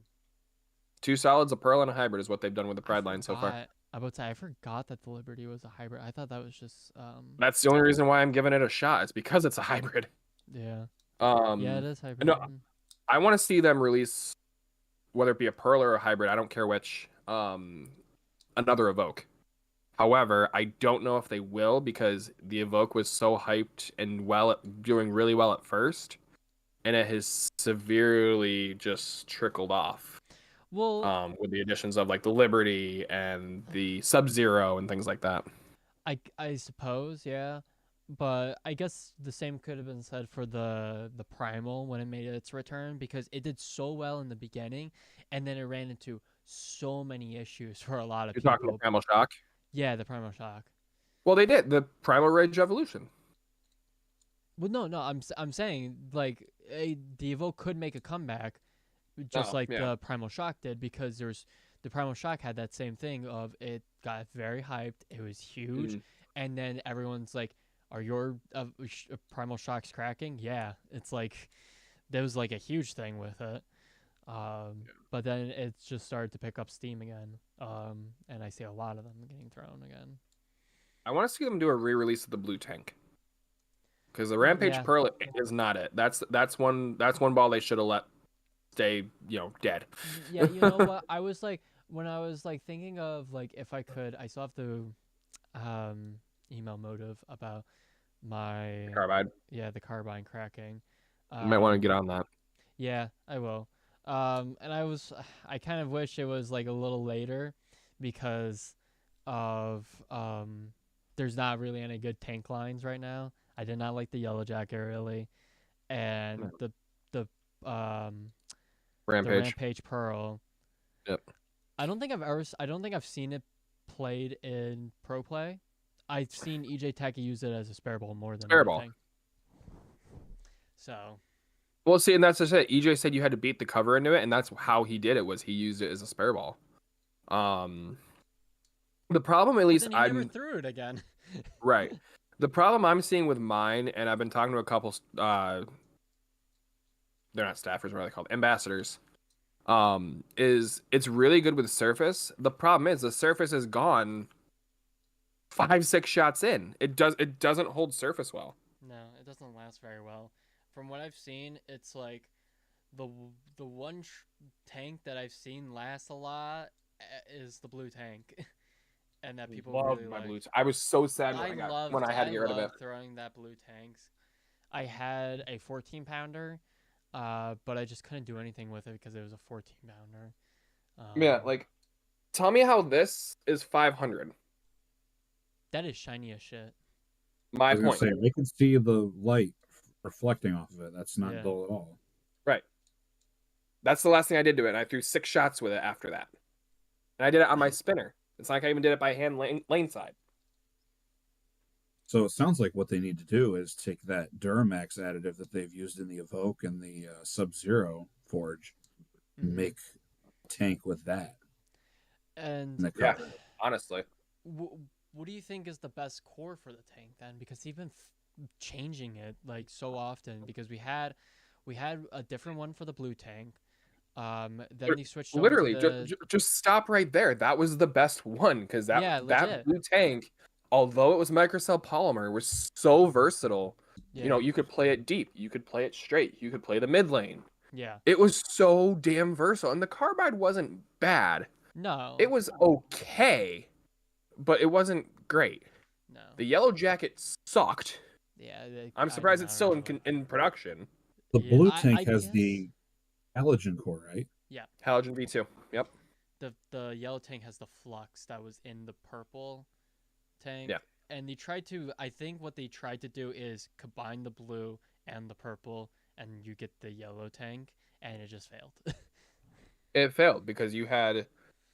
2 solids, a pearl, and a hybrid is what they've done with the Pride line so far. I about to say I forgot that the Liberty was a hybrid. I thought that was just That's the only reason why I'm giving it a shot. It's because it's a hybrid. yeah. Yeah, It is hybrid. no, I want to see them release, whether it be a pearl or a hybrid, I don't care which, another Evoke. However, I don't know if they will because the Evoke was so hyped and doing really well at first, and it has severely just trickled off. Well, With the additions of like the Liberty and the Sub-Zero and things like that. I suppose, yeah. But I guess the same could have been said for the Primal when it made its return because it did so well in the beginning and then it ran into so many issues for a lot of You're people. talking about Primal Shock? Yeah, the Primal Shock. Well, they did. The Primal Rage Evolution. Well, no, I'm saying like the Evoke could make a comeback, just like yeah. the Primal Shock did, because the Primal Shock had that same thing of it got very hyped, it was huge, and then everyone's like, "Are your Primal Shocks cracking?" Yeah, it's like there was like a huge thing with it, but then it just started to pick up steam again, and I see a lot of them getting thrown again. I want to see them do a re-release of the Blue Tank. Because the Rampage Yeah. Pearl is not it. That's one ball they should have let stay, dead. Yeah, you know what? I was like, when I was like thinking of like if I could, I still have to email Motive about my Carbide. the carbine cracking. You might want to Um, get on that. yeah, I will. And I kind of wish it was like a little later because of there's not really any good tank lines right now. I did not like the Yellow Jacket really, and No. um the Rampage. Rampage Pearl. Yep. I don't think I've seen it played in pro play. I've seen EJ Tacky use it as a spare ball more than Spare ball. anything. So Well, see, and that's just it. EJ said you had to beat the cover into it, and that's how he did it. Was he used it as a spare ball? The problem, at least, then he never threw it again. right. The problem I'm seeing with mine, and I've been talking to a couple. They're not staffers. What are they called? Ambassadors. Is it's really good with surface. The problem is the surface is gone 5-6 shots in. It doesn't hold surface well. No, it doesn't last very well. From what I've seen, it's like the one tank that I've seen last a lot is the blue tank, and that people Love really my like. blue. I was so sad I when I had to get rid of it. loved throwing that blue tanks. I had a 14-pounder, but I just couldn't do anything with it because it was a 14-pounder. Yeah, like, tell me how this is 500. That is shiny as shit. I My was gonna point. say they can see the light reflecting off of it. That's not Yeah. dull at all. Right. That's the last thing I did to it. And I threw 6 shots with it after that. And I did it on my spinner. It's not like I even did it by hand lane side. So it sounds like what they need to do is take that Duramax additive that they've used in the Evoke and the Sub-Zero Forge, and Mhm. make a tank with that. And in the Yeah. cover. Honestly. what do you think is the best core for the tank then? Because he's been changing it like so often. Because we had a different one for the blue tank. Then he switched over Literally, to the... just stop right there. That was the best one because Yeah, that legit. blue tank, although it was microcell polymer, was so versatile. Yeah. You know, you could play it deep, you could play it straight, you could play the mid lane. Yeah. It was so damn versatile, and the carbide wasn't bad. No. It was okay, but it wasn't great. No. The Yellow Jacket sucked. Yeah. I'm surprised it's still in production. The Yeah, blue I tank has guess- the halogen core, right? Halogen V2. Yep. The yellow tank has the flux that was in the purple tank. Yeah. And I think what they tried to do is combine the blue and the purple, and you get the yellow tank, and it just failed. It failed because you had,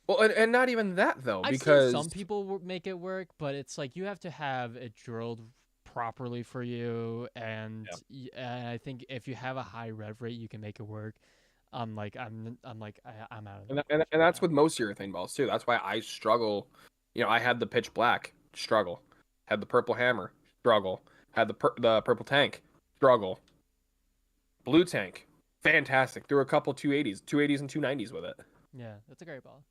well, and not even that though, I've because seen some people make it work, but it's like you have to have it drilled properly for you, and and I think if you have a high rev rate, you can make it work. I'm out of it. and that's with most urethane balls too. That's why I struggle. You know, I had the pitch black struggle, had the purple hammer struggle, had the purple tank struggle, blue tank fantastic. Threw a couple 280s and 290s with it. Yeah, that's a great ball.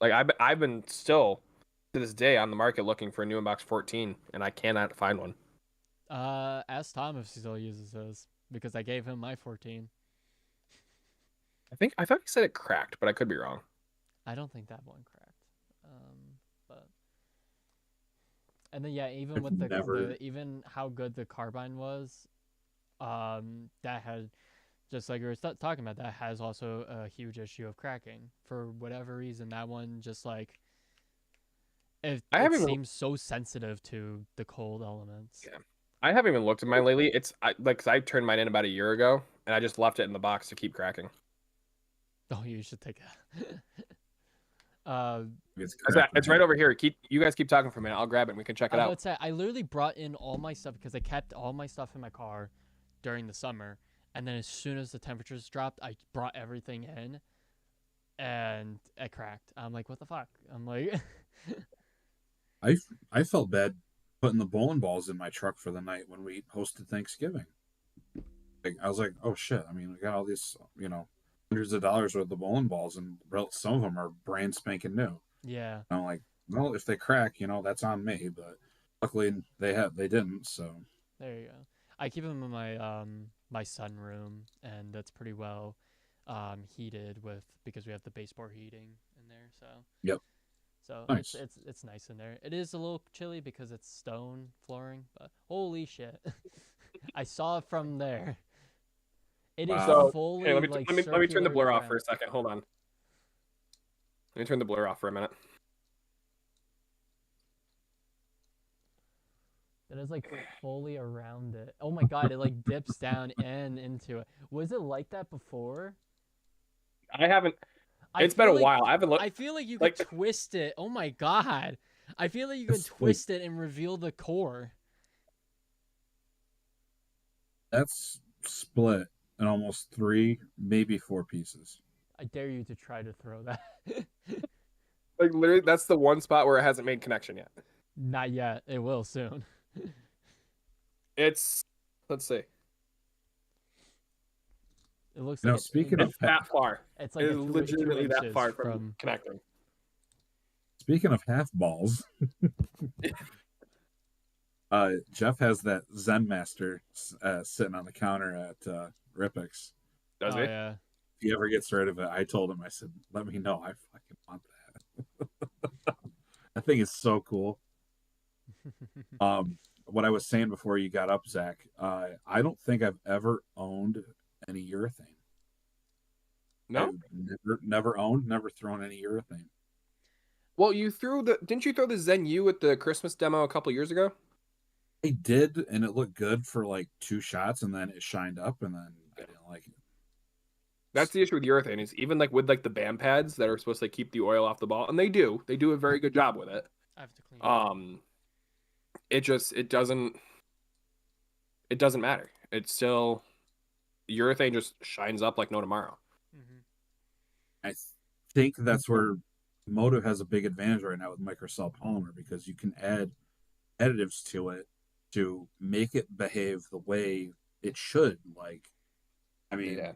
Like I've been still to this day on the market looking for a new inbox 14, and I cannot find one. Ask Tom if he still uses his, because I gave him my 14. I thought he said it cracked, but I could be wrong. I don't think that one cracked. But and then even I've with never- even how good the carbine was, that had, just like we were talking about, that has also a huge issue of cracking for whatever reason. That one just like it seems so sensitive to the cold elements. Yeah. I haven't even looked at mine lately. Cause I turned mine in about a year ago, and I just left it in the box to keep cracking. Oh, you should take that. It's right over here. You guys keep talking for a minute. I'll grab it and we can check it I out. would say I literally brought in all my stuff because I kept all my stuff in my car during the summer, and then as soon as the temperatures dropped, I brought everything in, and it cracked. I'm like, what the fuck? I'm like, I felt bad putting the bowling balls in my truck for the night when we hosted Thanksgiving. Like, I was like, oh shit! I mean, we got all these, hundreds of dollars worth of bowling balls, and some of them are brand spanking new. yeah. And I'm like, well, if they crack, that's on me. But luckily, they didn't. So There you go. I keep them in my my sunroom, and that's pretty well heated because we have the baseboard heating in there. So Yep. so Nice. it's nice in there. It is a little chilly because it's stone flooring, but holy shit, I saw it from there. It is Wow. So, fully hey, let me like turn the circular blur to off for a ground. second. Hold on. Let me turn the blur off for a minute. It is like fully around it. Oh my god, it like dips down and into it. Was it like that before? I haven't. I It's been feel a like while. I haven't looked. I feel like you like- could twist it. Oh my god. I feel like you could It's like- twist it and reveal the core. That's split in almost 3, maybe 4 pieces. I dare you to try to throw that. Like literally, that's the one spot where it hasn't made connection yet. Not yet. It will soon. It's. Let's see. It looks Now, like speaking of It's that far. it's like It a is two legitimately that inches far from connecting. Speaking of half balls, Jeff has that Zen Master sitting on the counter at Ripix. Does oh he? yeah. If he ever gets rid of it, I told him, I said, let me know. I fucking want that. That thing is so cool. What I was saying before you got up, Zach, I don't think I've ever owned any urethane. No. I've never owned, never thrown any urethane. Well, didn't you throw the Zen U at the Christmas demo a couple years ago? I did, and it looked good for like 2 shots, and then it shined up, and then I didn't like it. That's the issue with urethane is even like with like the band pads that are supposed to like, keep the oil off the ball, and they do a very good job with it. I have to clean it. It doesn't matter. It's still urethane just shines up like no tomorrow. Mhm. I think that's where Motive has a big advantage right now with microcell polymer, because you can add additives to it to make it behave the way it should. Like, I mean, Yeah.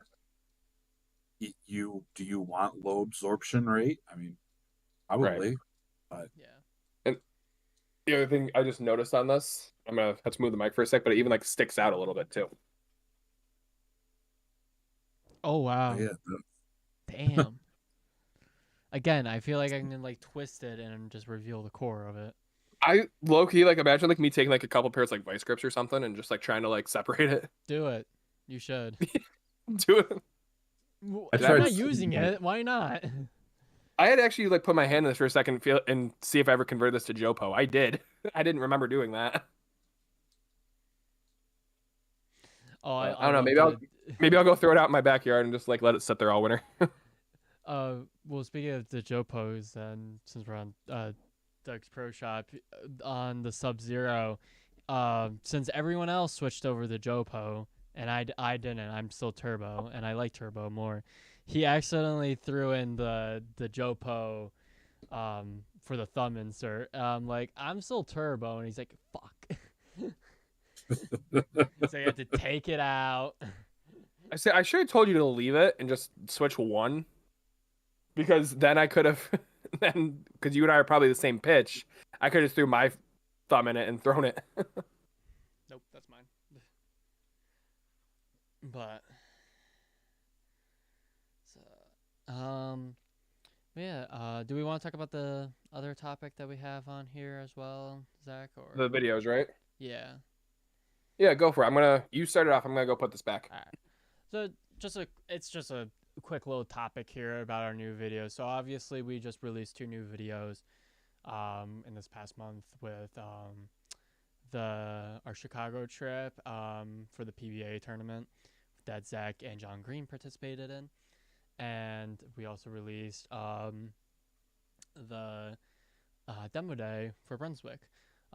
do you want low absorption rate? I mean, probably. Yeah. The other thing I just noticed on this, I'm gonna have to move the mic for a sec, but it even like sticks out a little bit too. Oh wow. Yeah, Damn. Again, I feel like I can like twist it and just reveal the core of it. I low key like imagine like me taking like a couple pairs like vice grips or something and just like trying to like separate it. Do it. You should. Do it. I If tried I'm not to- using it, why not? I had actually like put my hand in this for a second, feel and see if I ever convert this to Jopo. I did. I didn't remember doing that. Oh, I don't know, maybe I'll go throw it out in my backyard and just like let it sit there all winter. Well, speaking of the Joe pose, and since we're on Doug's Pro Shop on the Sub Zero, since everyone else switched over to Jopo and I didn't, I'm still Turbo, and I like Turbo more. He accidentally threw in the Jopo for the thumb insert. Like, I'm still Turbo, and he's like, fuck. So you have to take it out. I should have told you to leave it and just switch one, because then I could have then because you and I are probably the same pitch. I could have threw my thumb in it and thrown it. Nope, that's mine. But so, yeah. Do we want to talk about the other topic that we have on here as well, Zach? Or The videos, right? yeah. Yeah, go for it. You start it off. I'm gonna go put this back. All right. So it's just a quick little topic here about our new videos. So obviously we just released 2 new videos in this past month with our Chicago trip for the PBA tournament that Zach and John Green participated in, and we also released the demo day for Brunswick.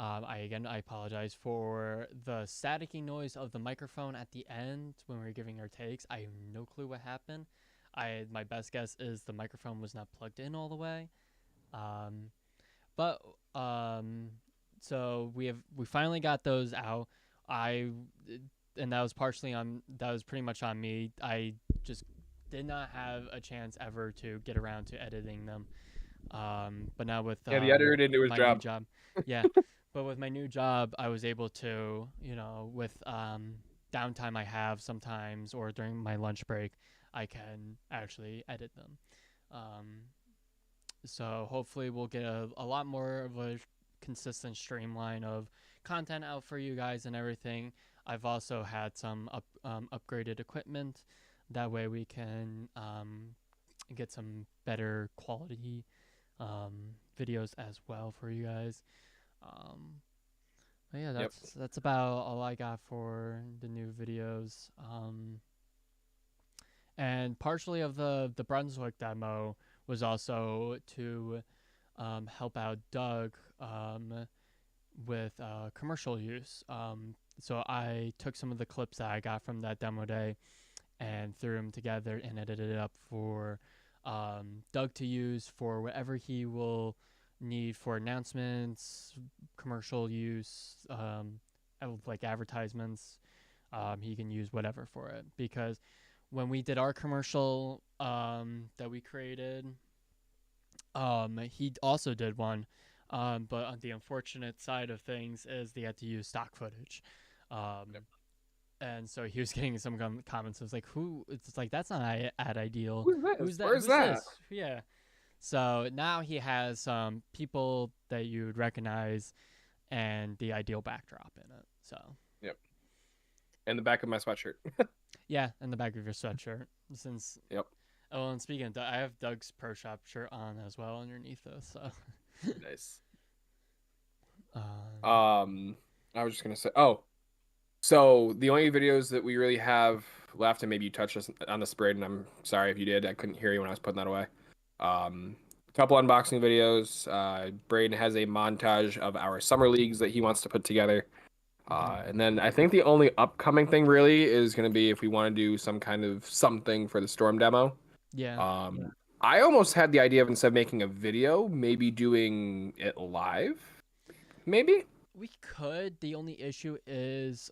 I apologize for the staticky noise of the microphone at the end when we were giving our takes. I have no clue what happened. My best guess is the microphone was not plugged in all the way. So we finally got those out. And that was pretty much on me. I just did not have a chance ever to get around to editing them. But now with The editor didn't do his my job. new job, yeah. But with my new job, I was able to, with downtime I have sometimes or during my lunch break, I can actually edit them. So hopefully we'll get a lot more of a consistent streamline of content out for you guys and everything. I've also had some upgraded equipment. That way we can get some better quality videos as well for you guys. But yeah, that's about all I got for the new videos. And partially of the Brunswick demo was also to help out Doug with commercial use. So I took some of the clips that I got from that demo day and threw them together and edited it up for Doug to use for whatever he will need for announcements, commercial use, like advertisements. He can use whatever for it, because when we did our commercial that we created, he also did one, but on the unfortunate side of things is they had to use stock footage. And so he was getting some comments. It was like, "Who?" It's like, that's not ad ideal. Who's this? Who's that? Where's that? This? Yeah. So now he has people that you'd recognize and the ideal backdrop in it. So. Yep. And the back of my sweatshirt. Yeah, in the back of your sweatshirt. Since. Yep. Oh, and speaking of Doug, I have Doug's Pro Shop shirt on as well underneath this. So. Nice. I was just gonna say. Oh. So the only videos that we really have left, and maybe you touched on the spread, and I'm sorry if you did. I couldn't hear you when I was putting that away. A couple unboxing videos. Braden has a montage of our summer leagues that he wants to put together. And then I think the only upcoming thing really is going to be if we want to do some kind of something for the Storm demo. Yeah. I almost had the idea of, instead of making a video, maybe doing it live. Maybe. We could. The only issue is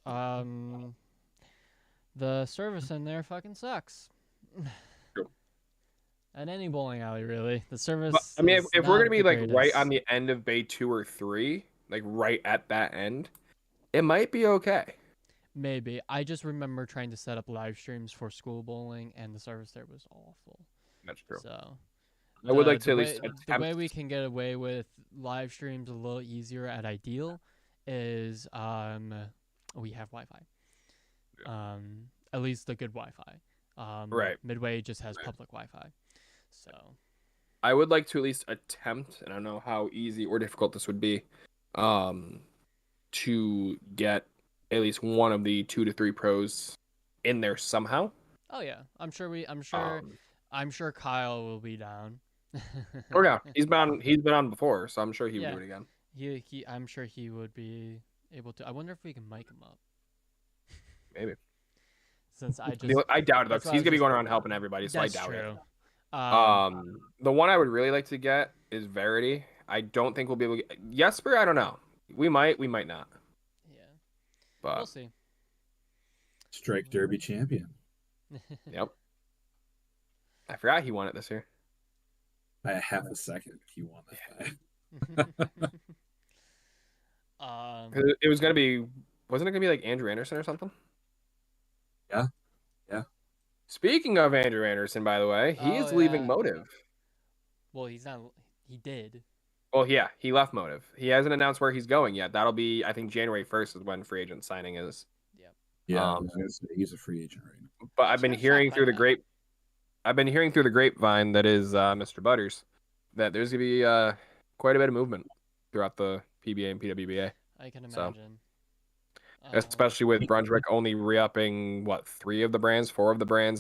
the service in there fucking sucks. True. At any bowling alley, really. The service. But, I mean, if we're gonna be like greatest. right on the end of bay 2 or 3, like right at that end, it might be okay. Maybe. I just remember trying to set up live streams for school bowling, and the service there was awful. That's true. So. I would like to at least attempt. The way we can get away with live streams a little easier at Ideal is we have Wi-Fi. Yeah. At least the good Wi-Fi. Right. Midway just has public Wi-Fi. So I would like to at least attempt, and I don't know how easy or difficult this would be, to get at least one of the 2 to 3 pros in there somehow. Oh yeah, I'm sure Kyle will be down. Oh yeah, he's been on before, so I'm sure he would do it again. I'm sure he would be able to. I wonder if we can mic him up. Maybe. Since I doubt it though, because he's gonna be going around helping everybody, so I doubt it. The one I would really like to get is Verity. I don't think we'll be able to get Jesper. I don't know. We might not. Yeah. But we'll see. Strike Derby champion. Yep. I forgot he won it this year. By a half a second, he won that guy. It was gonna be, wasn't it gonna be like Andrew Anderson or something? Yeah. Speaking of Andrew Anderson, by the way, he is leaving Motive. Well, he's not. He did. Well, yeah, he left Motive. He hasn't announced where he's going yet. That'll be, I think, January 1st is when free agent signing is. Yep. Yeah, he's a free agent right now. But I've been hearing through the grapevine that is Mr. Butters, that there's gonna be quite a bit of movement throughout the PBA and PWBA. I can imagine. Especially with Brunswick only re-upping 4 of the brands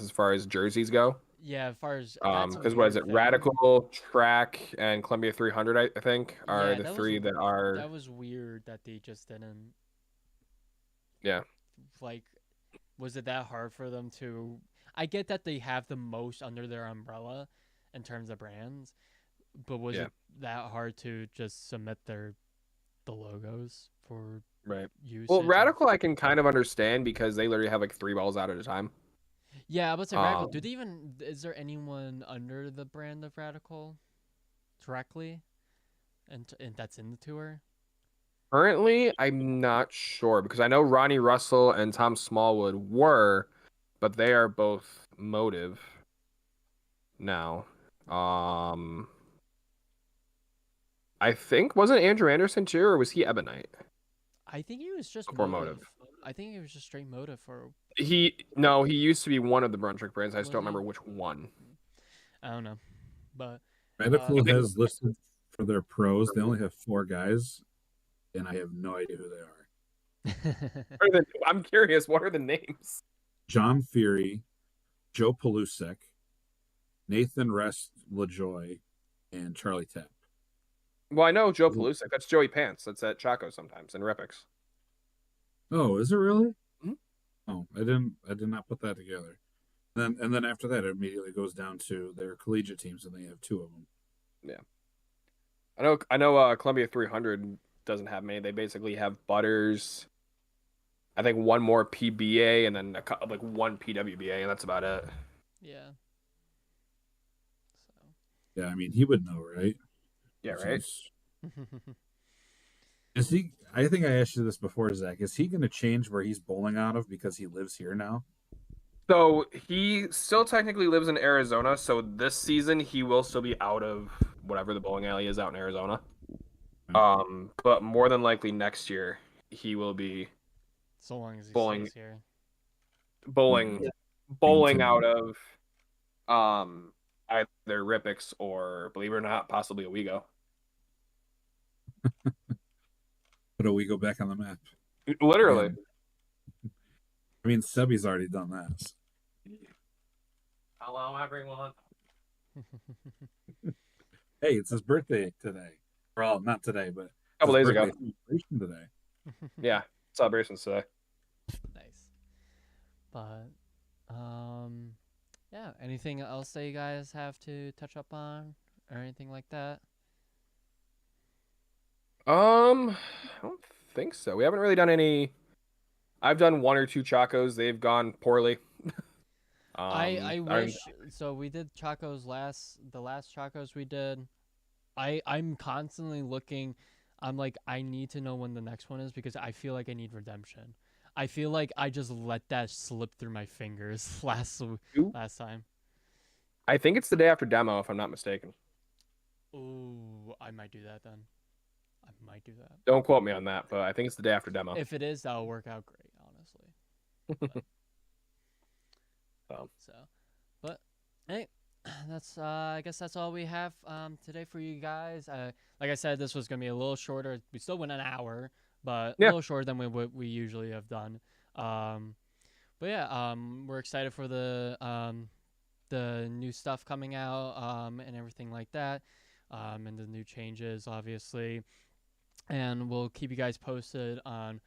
as far as jerseys go. Yeah, as far as because what is it? Radical, Track, and Columbia 300, I think, are the 3 that are. That was weird that they just didn't. Yeah. Like, was it that hard for them to? I get that they have the most under their umbrella in terms of brands, but was it that hard to just submit the logos for use? Well, Radical I can kind of understand because they literally have like 3 balls out at a time. Yeah, I would say Radical. Is there anyone under the brand of Radical directly, and that's in the tour? Currently, I'm not sure because I know Ronnie Russell and Tom Smallwood were, but they are both Motive. now. I think wasn't Andrew Anderson too, or was he Ebonite I think he was just before motive. Motive? I think he was just straight motive for. He used to be one of the Brunswick brands. I just don't remember which one. I don't know, but Medical think- has listed for their pros. They only have 4 guys, and I have no idea who they are. I'm curious. What are the names? John Fury, Joe Pelusek, Nathan Rest LaJoy, and Charlie Tapp. Well, I know Joe Pelusek. That's Joey Pants. That's at Chaco sometimes and Ripix. Oh, is it really? Mhm. Oh, I did not put that together. Then after that, it immediately goes down to their collegiate teams, and they have 2 of them. I know. Columbia 300 doesn't have many. They basically have Butters. I think one more PBA and then like one PWBA, and that's about it. yeah. Yeah, I mean, he would know, right? Yeah, right. So. Is he? I think I asked you this before, Zach. Is he going to change where he's bowling out of because he lives here now? So he still technically lives in Arizona. So this season he will still be out of whatever the bowling alley is out in Arizona. But more than likely next year he will be So long as he Bowling. stays here. bowling out of either Ripix or, believe it or not, possibly Owego. But we go back on the map. Literally. I mean, Sebi's already done that. Hello, everyone. Hey, it's his birthday today. Well, not today, but A couple his days ago. birthday celebration today. Yeah, celebrations today. Nice. But yeah, anything else that you guys have to touch up on or anything like that? I don't think so. We haven't really done any. I've done 1 or 2 Chacos. They've gone poorly. I wish so. We did Chacos the last Chacos we did. I'm constantly looking. I'm like, I need to know when the next one is because I feel like I need redemption. I feel like I just let that slip through my fingers last time. I think it's the day after demo, if I'm not mistaken. Ooh, I might do that then. I might do that. Don't quote me on that, but I think it's the day after demo. If it is, that'll work out great, honestly. But hey, that's I guess that's all we have today for you guys. Like I said, this was gonna be a little shorter. We still went an hour, but a little shorter than what we usually have done. But yeah, we're excited for the new stuff coming out and everything like that, and the new changes, obviously. And we'll keep you guys posted on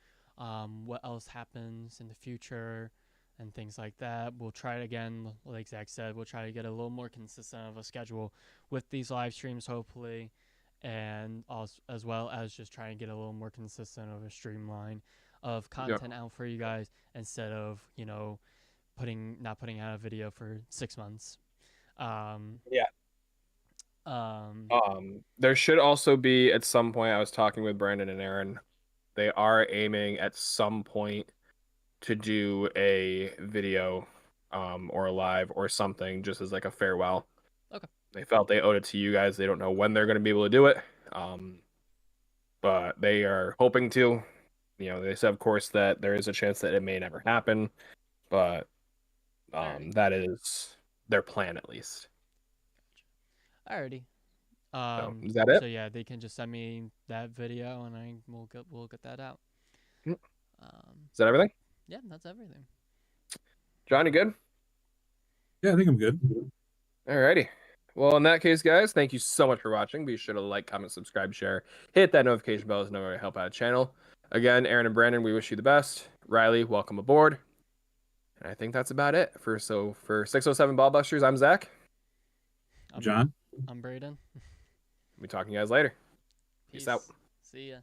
what else happens in the future and things like that. We'll try it again, like Zach said, we'll try to get a little more consistent of a schedule with these live streams, hopefully, and also, as well as just trying to get a little more consistent of a streamline of content out for you guys instead of, not putting out a video for 6 months. There should also be at some point. I was talking with Brandon and Aaron. They are aiming at some point to do a video, or a live or something, just as like a farewell. Okay. They felt they owed it to you guys. They don't know when they're going to be able to do it, but they are hoping to. They said, of course, that there is a chance that it may never happen, but that is their plan at least. Alrighty. Is that it? So yeah, they can just send me that video and we'll get that out. Is that everything? Yeah, that's everything. John, you good? Yeah, I think I'm good. Alrighty. Well, in that case, guys, thank you so much for watching. Be sure to like, comment, subscribe, share, hit that notification bell as another way to help out the channel. Again, Aaron and Brandon, we wish you the best. Riley, welcome aboard. And I think that's about it. For 607 Ballbusters, I'm Zach. John? I'm Braden. We'll be talking to you guys later. Peace. Peace out. See ya.